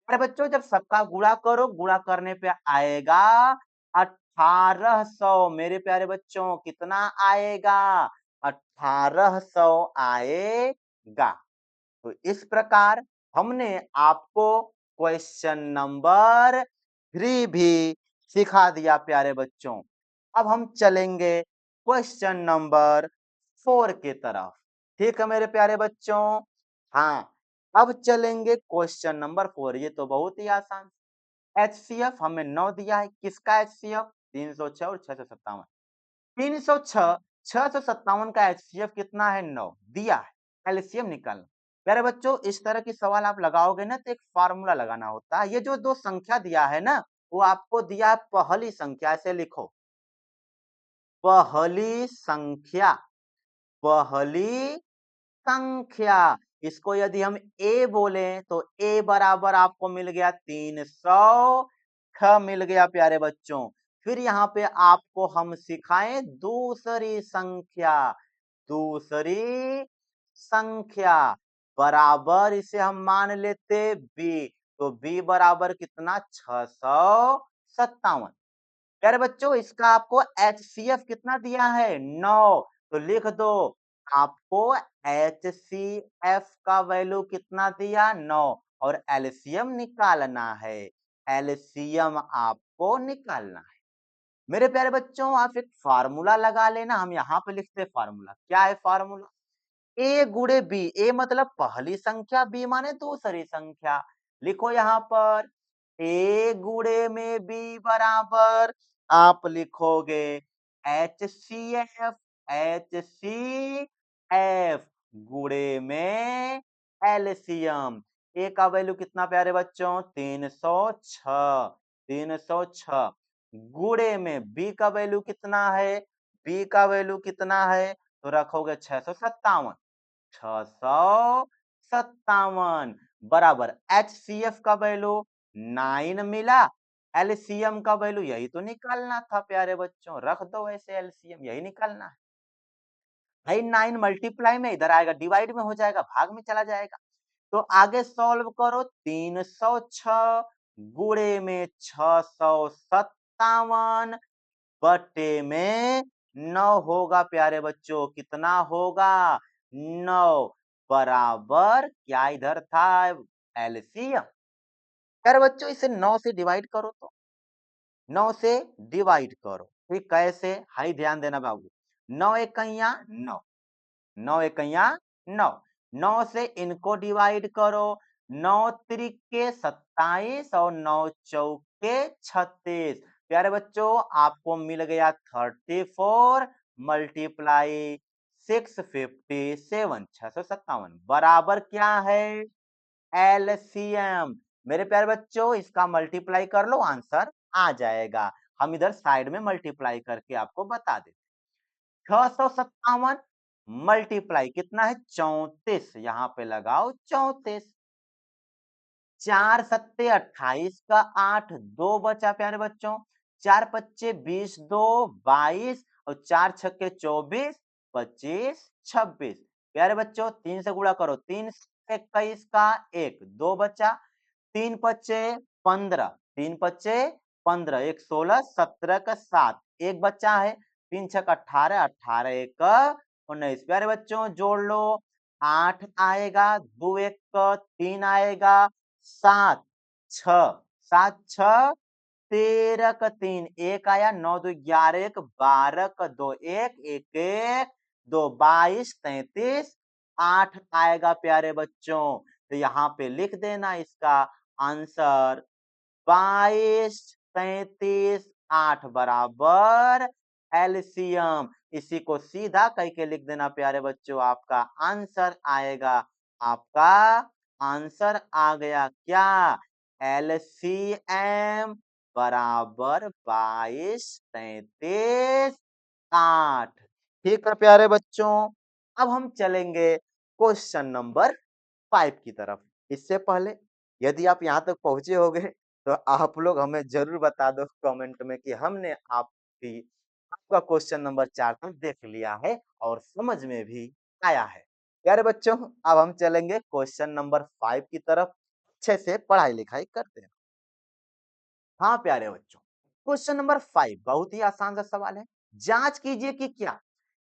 S1: अरे बच्चों, जब सबका गुणा करो, गुणा करने पे आएगा 1800, मेरे प्यारे बच्चों कितना आएगा 1800 आएगा। तो इस प्रकार हमने आपको क्वेश्चन नंबर 3 भी सिखा दिया प्यारे बच्चों। अब हम चलेंगे क्वेश्चन नंबर 4 की तरफ। ठीक है मेरे प्यारे बच्चों, हाँ, अब चलेंगे क्वेश्चन नंबर 4, ये तो बहुत ही आसान। एचसीएफ हमें 9 दिया है, किसका एचसीएफ 306 और 657, 306 657 का एचसीएफ कितना है 9 दिया है, एलसीएम निकालना। प्यारे बच्चों, इस तरह की सवाल आप लगाओगे ना तो एक फार्मूला लगाना होता है। ये जो दो संख्या दिया है ना, वो आपको दिया है पहली संख्या, ऐसे लिखो पहली संख्या, पहली संख्या। इसको यदि हम ए बोले तो ए बराबर आपको मिल गया 306 मिल गया प्यारे बच्चों। फिर यहाँ पे आपको हम सिखाएं दूसरी संख्या, दूसरी संख्या बराबर इसे हम मान लेते बी, तो बी बराबर कितना 657। प्यारे बच्चों, इसका आपको एचसीएफ कितना दिया है 9, तो लिख दो आपको एचसीएफ का वैल्यू कितना दिया 9, और एलसीएम निकालना है, एलसीएम आपको निकालना है। मेरे प्यारे बच्चों, आप एक फार्मूला लगा लेना, हम यहाँ पे लिखते हैं फार्मूला, क्या है फार्मूला ए गुणे बी, ए मतलब पहली संख्या, बी माने दूसरी संख्या। लिखो यहाँ पर ए गुणे में बी बराबर आप लिखोगे H C F, H C F गुणे में एलसीएम। ए का वैल्यू कितना प्यारे बच्चों 306, 306 गुणे में बी का वैल्यू कितना है, बी का वैल्यू कितना है तो रखोगे 657, 657 बराबर एचसीएफ का वैल्यू 9 मिला, एलसीएम का वैल्यू यही तो निकालना था प्यारे बच्चों, रख दो ऐसे एलसीएम, यही निकालना है। भाई 9 मल्टीप्लाई में इधर आएगा, डिवाइड में हो जाएगा, भाग में चला जाएगा। तो आगे सॉल्व करो, 306 गुणे में 657 बटे में 9 होगा प्यारे बच्चों, कितना होगा 9 बराबर क्या इधर था एलसीएम। प्यारे बच्चों इसे 9 से डिवाइड करो तो 9 से डिवाइड करो, ठीक कैसे, हाई ध्यान देना बाबू। 9 एकैया 9, 9 एकैया 9, 9 से इनको डिवाइड करो, 9 त्रिके 27 और 9 चौके 36। प्यारे बच्चों आपको मिल गया 34 मल्टीप्लाई 657 657 बराबर क्या है एलसीएम। मेरे प्यारे बच्चों इसका मल्टीप्लाई कर लो, आंसर आ जाएगा। हम इधर साइड में मल्टीप्लाई करके आपको बता देते। 657 मल्टीप्लाई कितना है 34, यहाँ पे लगाओ 34। 4 सत्ते 28 का 8, 2 बचा प्यारे बच्चों, 4 पच्चे 20, 2 22 और 4 छक्के 24, 25 26। प्यारे बच्चों 3 से गुणा करो, 3 21 का 1, 2 बचा, 3 पच्चे 15, 3 पच्चे 15, 1 16, 17 का 7, एक बच्चा है, 3 छक 18, 18 एक 19। प्यारे बच्चों जोड़ लो, 8 आएगा, 2 एक 3 आएगा, 7 6, 7 6 13 का 3 एक आया, 9 2 11 1 12 का 2 1 1 1 2 22 33, 8 आएगा प्यारे बच्चों। तो यहाँ पे लिख देना इसका आंसर 22 33 8 बराबर एलसीएम। इसी को सीधा करके लिख देना प्यारे बच्चों, आपका आंसर आएगा, आपका आंसर आ गया क्या एलसीएम बराबर 22 33 8। ठीक है प्यारे बच्चों, अब हम चलेंगे क्वेश्चन नंबर 5 की तरफ। इससे पहले यदि आप यहाँ तक पहुंचे होंगे तो आप लोग हमें जरूर बता दो कमेंट में कि हमने आपका क्वेश्चन नंबर 4 तक देख लिया है और समझ में भी आया है। प्यारे बच्चों अब हम चलेंगे क्वेश्चन नंबर 5 की तरफ, अच्छे से पढ़ाई लिखाई करते हैं। हाँ प्यारे बच्चों, क्वेश्चन नंबर 5 बहुत ही आसान सा सवाल है। जांच कीजिए कि क्या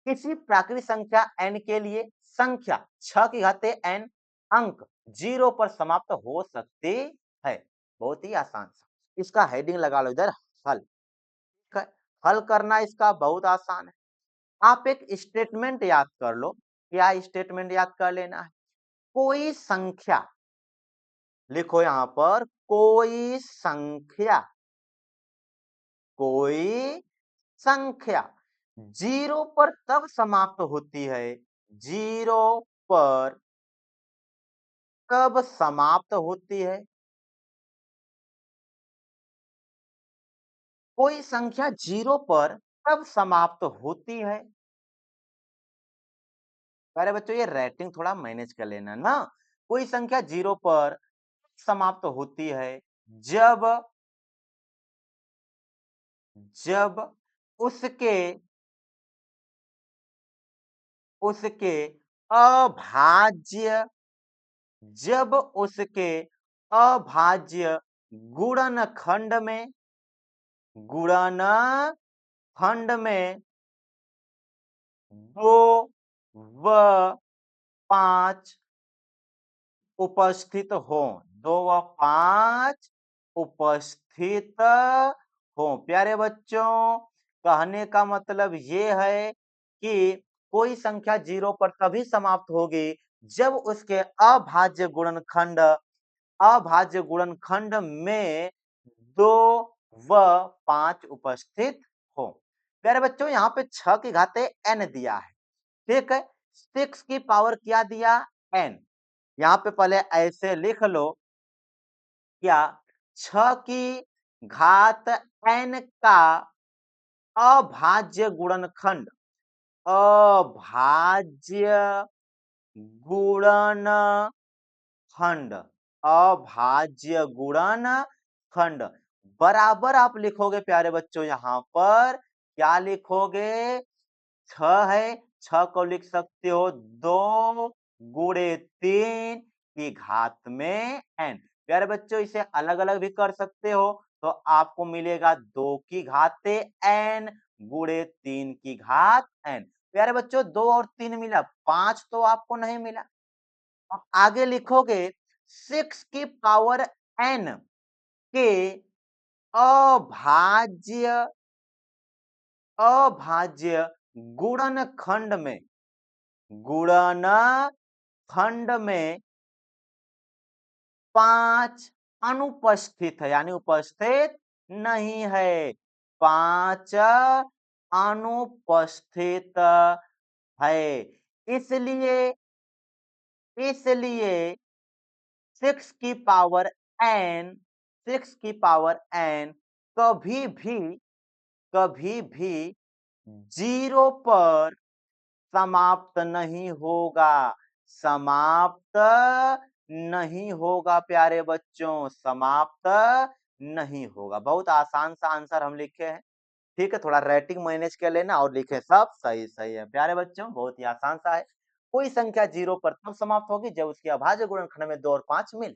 S1: किसी प्राकृतिक संख्या n के लिए संख्या 6 की घाते n अंक 0 पर समाप्त हो सकती है। बहुत ही आसान सा, इसका हेडिंग लगा लो इधर, हल। हल करना इसका बहुत आसान है। आप एक स्टेटमेंट याद कर लो, क्या स्टेटमेंट याद कर लेना है, कोई संख्या लिखो, यहां पर कोई संख्या, कोई संख्या 0 पर तब समाप्त होती है, 0 पर कब समाप्त होती है, कोई संख्या 0 पर कब समाप्त होती है। अरे बच्चों ये राइटिंग थोड़ा मैनेज कर लेना ना। कोई संख्या 0 पर समाप्त होती है जब जब उसके उसके अभाज्य जब उसके अभाज्य गुणनखंड में गुणनखंड में 2 व 5 उपस्थित हो, 2 व 5 उपस्थित हो। प्यारे बच्चों कहने का मतलब ये है कि कोई संख्या 0 पर तभी समाप्त होगी जब उसके अभाज्य गुणनखंड में 2 व 5 उपस्थित हो। प्यारे बच्चों यहाँ पे 6 की घाते n दिया है, ठीक है, 6 की पावर क्या दिया n। यहाँ पे पहले ऐसे लिख लो, क्या 6 की घात n का अभाज्य गुणनखंड, अभाज्य गुणनखंड, अभाज्य गुणनखंड बराबर आप लिखोगे प्यारे बच्चों यहाँ पर क्या लिखोगे? 6 है, 6 को लिख सकते हो 2 गुणे 3 की घात में n। प्यारे बच्चों इसे अलग-अलग भी कर सकते हो, तो आपको मिलेगा 2 की घाते n गुणे 3 की घात n। प्यारे बच्चों 2 और 3 मिला, 5 तो आपको नहीं मिला। अब आगे लिखोगे 6 की पावर n के अभाज्य अभाज्य गुणनखंड में गुणनखंड में 5 अनुपस्थित है, यानी उपस्थित नहीं है। 5 अनुपस्थित है। इसलिए इसलिए 6 की पावर n 6 की पावर n कभी भी कभी भी 0 पर समाप्त नहीं होगा। समाप्त नहीं होगा प्यारे बच्चों, समाप्त नहीं होगा। बहुत आसान सा आंसर हम लिखे हैं। ठीक है, थोड़ा राइटिंग मैनेज कर लेना और लिखे सब सही सही है। प्यारे बच्चों बहुत ही आसान सा है। कोई संख्या 0 पर तब समाप्त होगी जब उसके अभाज्य गुणनखंड में 2 और 5 मिले।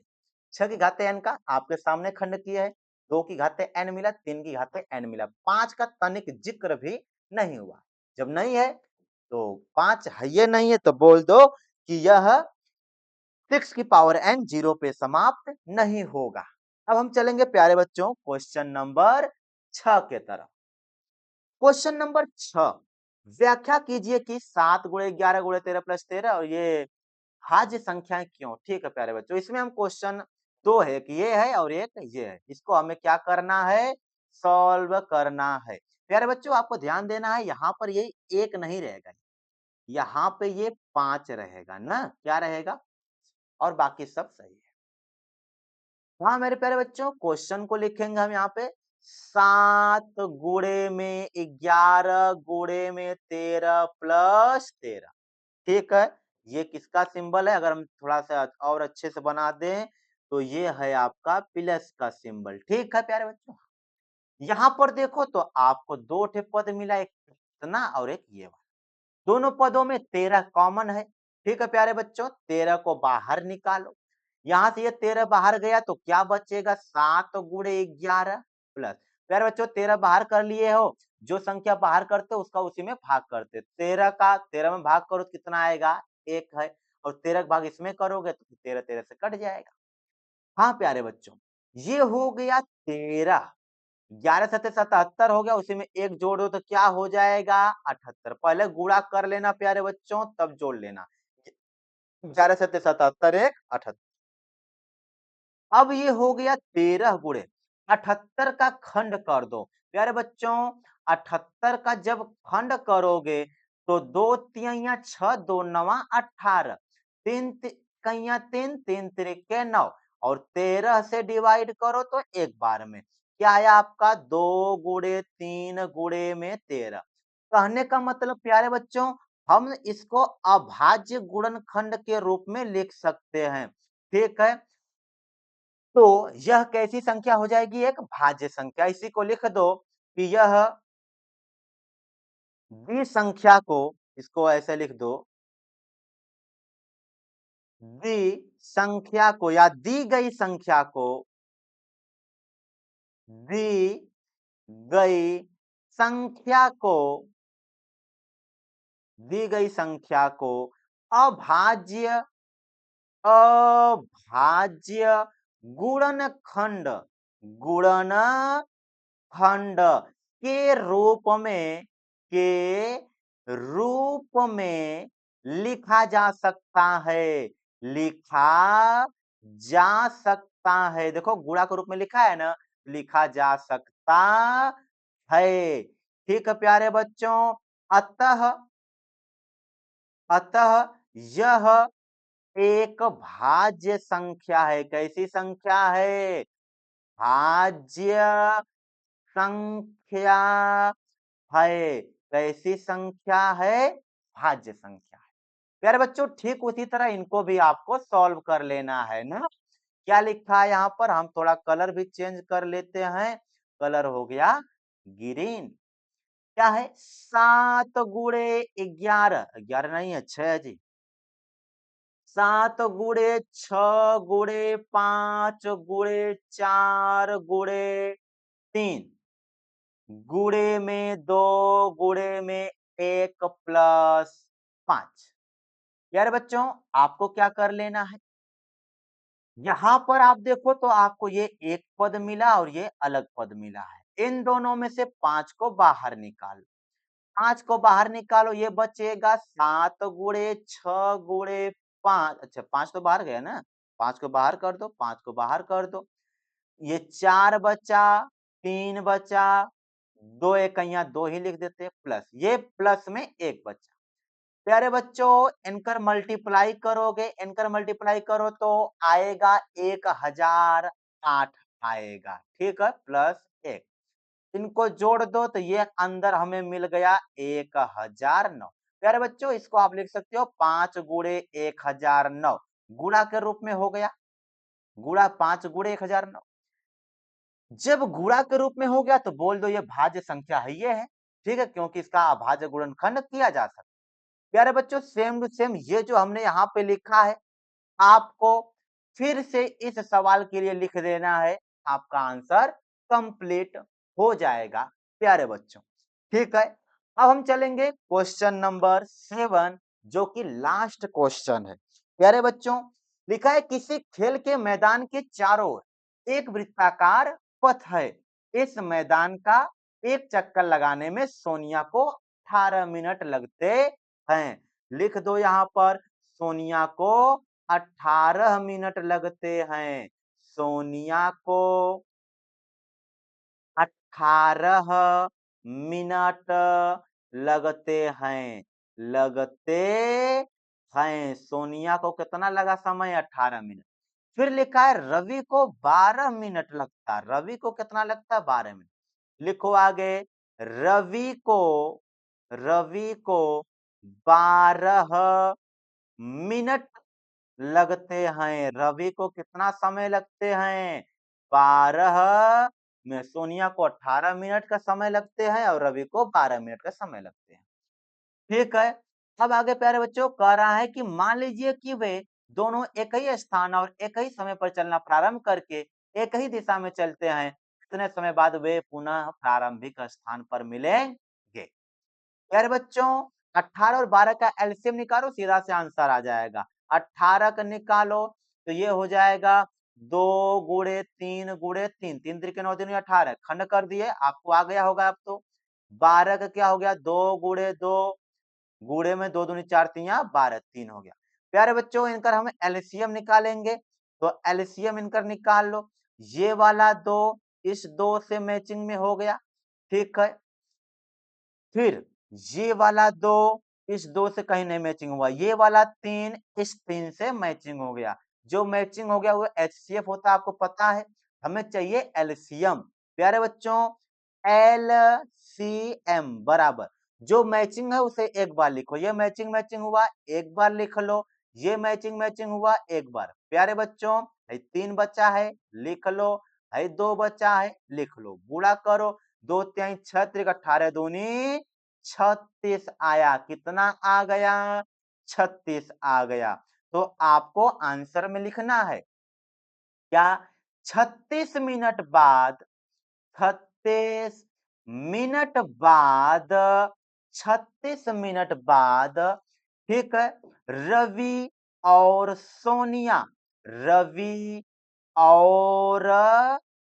S1: 6 की घाते n का आपके सामने खंड किया है, 2 की घाते n मिला, 3 की घाते n मिला, 5 का तनिक जिक्र भी नहीं हुआ। जब नहीं है तो 5 है ये नहीं है तो बोल दो कि यह 6 की पावर n 0 पे समाप्त नहीं होगा। अब हम चलेंगे प्यारे बच्चों क्वेश्चन नंबर 6 के तरफ। क्वेश्चन नंबर 6 व्याख्या कीजिए कि 7 गुणे 11 गुणे 13 प्लस 13 और ये भाज्य संख्याएं क्यों? ठीक है प्यारे बच्चों, इसमें हम क्वेश्चन 2 है, एक ये है और एक ये है। इसको हमें क्या करना है? सॉल्व करना है। प्यारे बच्चों आपको ध्यान देना है, यहाँ पर ये 1 नहीं रहेगा, यहाँ पे ये 5 रहेगा ना, क्या रहेगा? और बाकी सब सही है। हाँ मेरे प्यारे बच्चों क्वेश्चन को लिखेंगे हम यहाँ पे 7 गुणे में 11 गुणे में 13 प्लस 13। ठीक है, ये किसका सिंबल है? अगर हम थोड़ा सा और अच्छे से बना दें तो ये है आपका प्लस का सिंबल। ठीक है प्यारे बच्चों, यहाँ पर देखो तो आपको 2 ठे पद मिला, एक इतना और एक ये वाला। दोनों पदों में 13 कॉमन है। ठीक है प्यारे बच्चों, 13 को बाहर निकालो। यहाँ से ये 13 बाहर गया तो क्या बचेगा? 7 गुणे 11 प्लस। प्यारे बच्चों 13 बाहर कर लिए हो, जो संख्या बाहर करते हो उसका उसी में भाग करते। 13 का 13 में भाग करो तो कितना आएगा? 1 है, और 13 का भाग इसमें करोगे तो 13 13 से कट जाएगा। हाँ प्यारे बच्चों, ये हो गया 13। 11 सत्ते 77 हो गया, उसी में 1 जोड़ दो तो क्या हो जाएगा? 78। पहले गुणा कर लेना प्यारे बच्चों तब जोड़ लेना। 11 सत्ते 77 1 78। अब ये हो गया 13 गुणे 78 का खंड कर दो। प्यारे बच्चों 78 का जब खंड करोगे तो 2 तिहाइयां 6 2 नवा 18, 3 तिहाइयां 3 3 तिरिके 9 और 13 से डिवाइड करो तो एक बार में क्या आया आपका? 2 गुणे 3 गुणे में 13। कहने का मतलब प्यारे बच्चों हम इसको अभाज्य गुणनखंड के रूप में लिख सकते हैं। ठीक है, तो यह कैसी संख्या हो जाएगी? एक भाज्य संख्या। इसी को लिख दो कि यह द्वि संख्या को, इसको ऐसे लिख दो, द्वि संख्या को या दी गई संख्या को, दी गई संख्या को, दी गई संख्या को अभाज्य अभाज्य गुणनखंड गुणनखंड के रूप में के रूप में लिखा जा सकता है। लिखा जा सकता है। देखो गुणा के रूप में लिखा है ना, लिखा जा सकता है। ठीक है प्यारे बच्चों, अतः अतः यह एक भाज्य संख्या है। कैसी संख्या है? भाज्य संख्या है। कैसी संख्या है? भाज्य संख्या है। प्यारे बच्चों ठीक उसी तरह इनको भी आपको सॉल्व कर लेना है ना। क्या लिखा है यहाँ पर? हम थोड़ा कलर भी चेंज कर लेते हैं। कलर हो गया ग्रीन। क्या है? 7 गुणे 11, 11 नहीं है, 6 है जी। 7 गुणे 6 गुणे 5 गुणे 4 गुणे 3 गुणे में 2 गुणे में 1 प्लस 5। यार बच्चों, आपको क्या कर लेना है? यहाँ पर आप देखो तो आपको ये एक पद मिला और ये अलग पद मिला है। इन दोनों में से 5 को बाहर निकालो। 5 को बाहर निकालो, ये बचेगा 7 गुणे 6 गुणे 5। अच्छा, 5 तो बाहर गया ना? 5 को बाहर कर दो, 5 को बाहर कर दो। ये 4 बचा, 3 बचा, 2 एकइयाँ 2 ही लिख देते हैं, प्लस ये प्लस में 1 बचा। प्यारे बच्चों, इनकर मल्टीप्लाई करोगे, इनकर मल्टीप्लाई करो तो आएगा 1008 आएगा, ठीक है, प्लस 1। इनको जोड़ दो तो ये अंदर हमें मिल गया 1009। प्यारे बच्चों, इसको आप लिख सकते हो 5 गुणे 1009, गुणा के रूप में हो गया। गुणा 5 गुणे 1009। जब गुणा के रूप में हो गया तो बोल दो ये भाज्य संख्या है, ये है, ठीक है, क्योंकि इसका अभाज्य गुणनखंड किया जा सकता है। प्यारे बच्चों, सेम टू सेम ये जो हमने यहाँ पे लिखा है, आपको फिर से इस सवाल के लिए लिख देना है, आपका आंसर कंप्लीट हो जाएगा प्यारे बच्चों, ठीक है। अब हम चलेंगे क्वेश्चन नंबर 7, जो कि लास्ट क्वेश्चन है। प्यारे बच्चों, लिखा है किसी खेल के मैदान के चारों ओर एक वृत्ताकार पथ है। इस मैदान का एक चक्कर लगाने में सोनिया को 18 मिनट लगते हैं। लिख दो यहाँ पर, सोनिया को 18 मिनट लगते हैं। सोनिया को 18 मिनट लगते हैं। लगते हैं। सोनिया को कितना लगा समय? 18 मिनट। फिर लिखा है रवि को 12 मिनट लगता है। रवि को कितना लगता है? 12 मिनट। लिखो आगे, रवि को 12 मिनट लगते हैं। रवि को कितना समय लगते हैं? 12 में। सोनिया को 18 मिनट का समय लगते हैं और रवि को 12 मिनट का समय लगते हैं, ठीक है। अब आगे प्यारे बच्चों कह रहा है कि मान लीजिए कि वे दोनों एक ही स्थान और एक ही समय पर चलना प्रारंभ करके एक ही दिशा में चलते हैं, कितने समय बाद वे पुनः प्रारंभिक स्थान पर मिलेंगे? यार बच्चों, 18 और 12 का एलसीएम निकालो, सीधा से आंसर आ जाएगा। 18 का निकालो तो ये हो जाएगा 2 गुणे 3 गुणे 3, 3 त्रिके 9 दूनी 18, खंड कर दिए, आपको आ गया होगा अब तो। 12 का क्या हो गया? 2 गुणे 2, गुणे में 2 दूनी 4 तियां 12, 3 हो गया। प्यारे बच्चों, इनकर हम एलसीएम निकालेंगे, तो एलसीएम इनकर निकाल लो। ये वाला 2 इस 2 से मैचिंग में हो गया, ठीक है। फिर ये वाला 2 इस 2 से कहीं नहीं मैचिंग हुआ। ये वाला 3 इस 3 से मैचिंग हो गया। जो मैचिंग हो गया वो एचसीएफ होता है, आपको पता है। हमें चाहिए एलसीएम। प्यारे बच्चों, एलसीएम बराबर जो मैचिंग है उसे एक बार लिखो। ये मैचिंग मैचिंग हुआ, एक बार लिख लो। ये मैचिंग मैचिंग हुआ, एक बार। प्यारे बच्चों, 3 बचा है, लिख लो। 2 बचा है, लिख लो। गुणा करो, 2 तिहाई 6 त्रिक 18 दूनी 36 आया। कितना आ गया? 36 आ गया। तो आपको आंसर में लिखना है क्या? 36 मिनट बाद, 36 मिनट बाद, 36 मिनट बाद, ठीक है, रवि और सोनिया, रवि और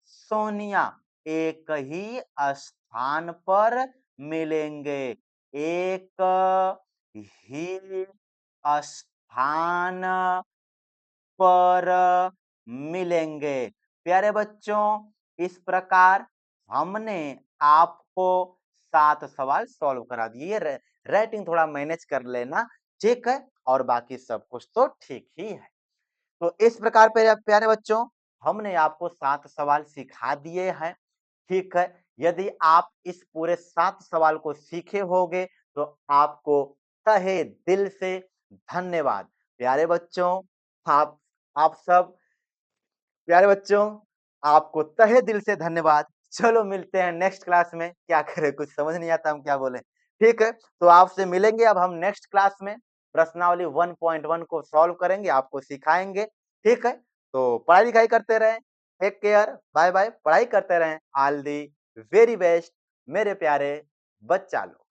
S1: सोनिया एक ही स्थान पर मिलेंगे। एक ही स्थान पर मिलेंगे। प्यारे बच्चों, इस प्रकार हमने आपको 7 सवाल सॉल्व करा दिए। राइटिंग थोड़ा मैनेज कर लेना, ठीक है, और बाकी सब कुछ तो ठीक ही है। तो इस प्रकार प्यारे बच्चों, हमने आपको 7 सवाल सिखा दिए हैं, ठीक है। यदि आप इस पूरे 7 सवाल को सीखे होगे तो आपको तहे दिल से धन्यवाद। प्यारे बच्चों, आप सब प्यारे बच्चों, आपको तहे दिल से धन्यवाद। चलो मिलते हैं नेक्स्ट क्लास में। क्या करें कुछ समझ नहीं आता हम क्या बोलें। ठीक है, तो आपसे मिलेंगे अब हम नेक्स्ट क्लास में। प्रश्नावली 1.1 को सॉल्व करेंगे, आपको सिखाएँगे। ठीक है? तो पढ़ाई-लिखाई करते रहें। Take care, bye bye. पढ़ाई करते रहें। ऑल द वेरी बेस्ट मेरे प्यारे बच्चा लोग।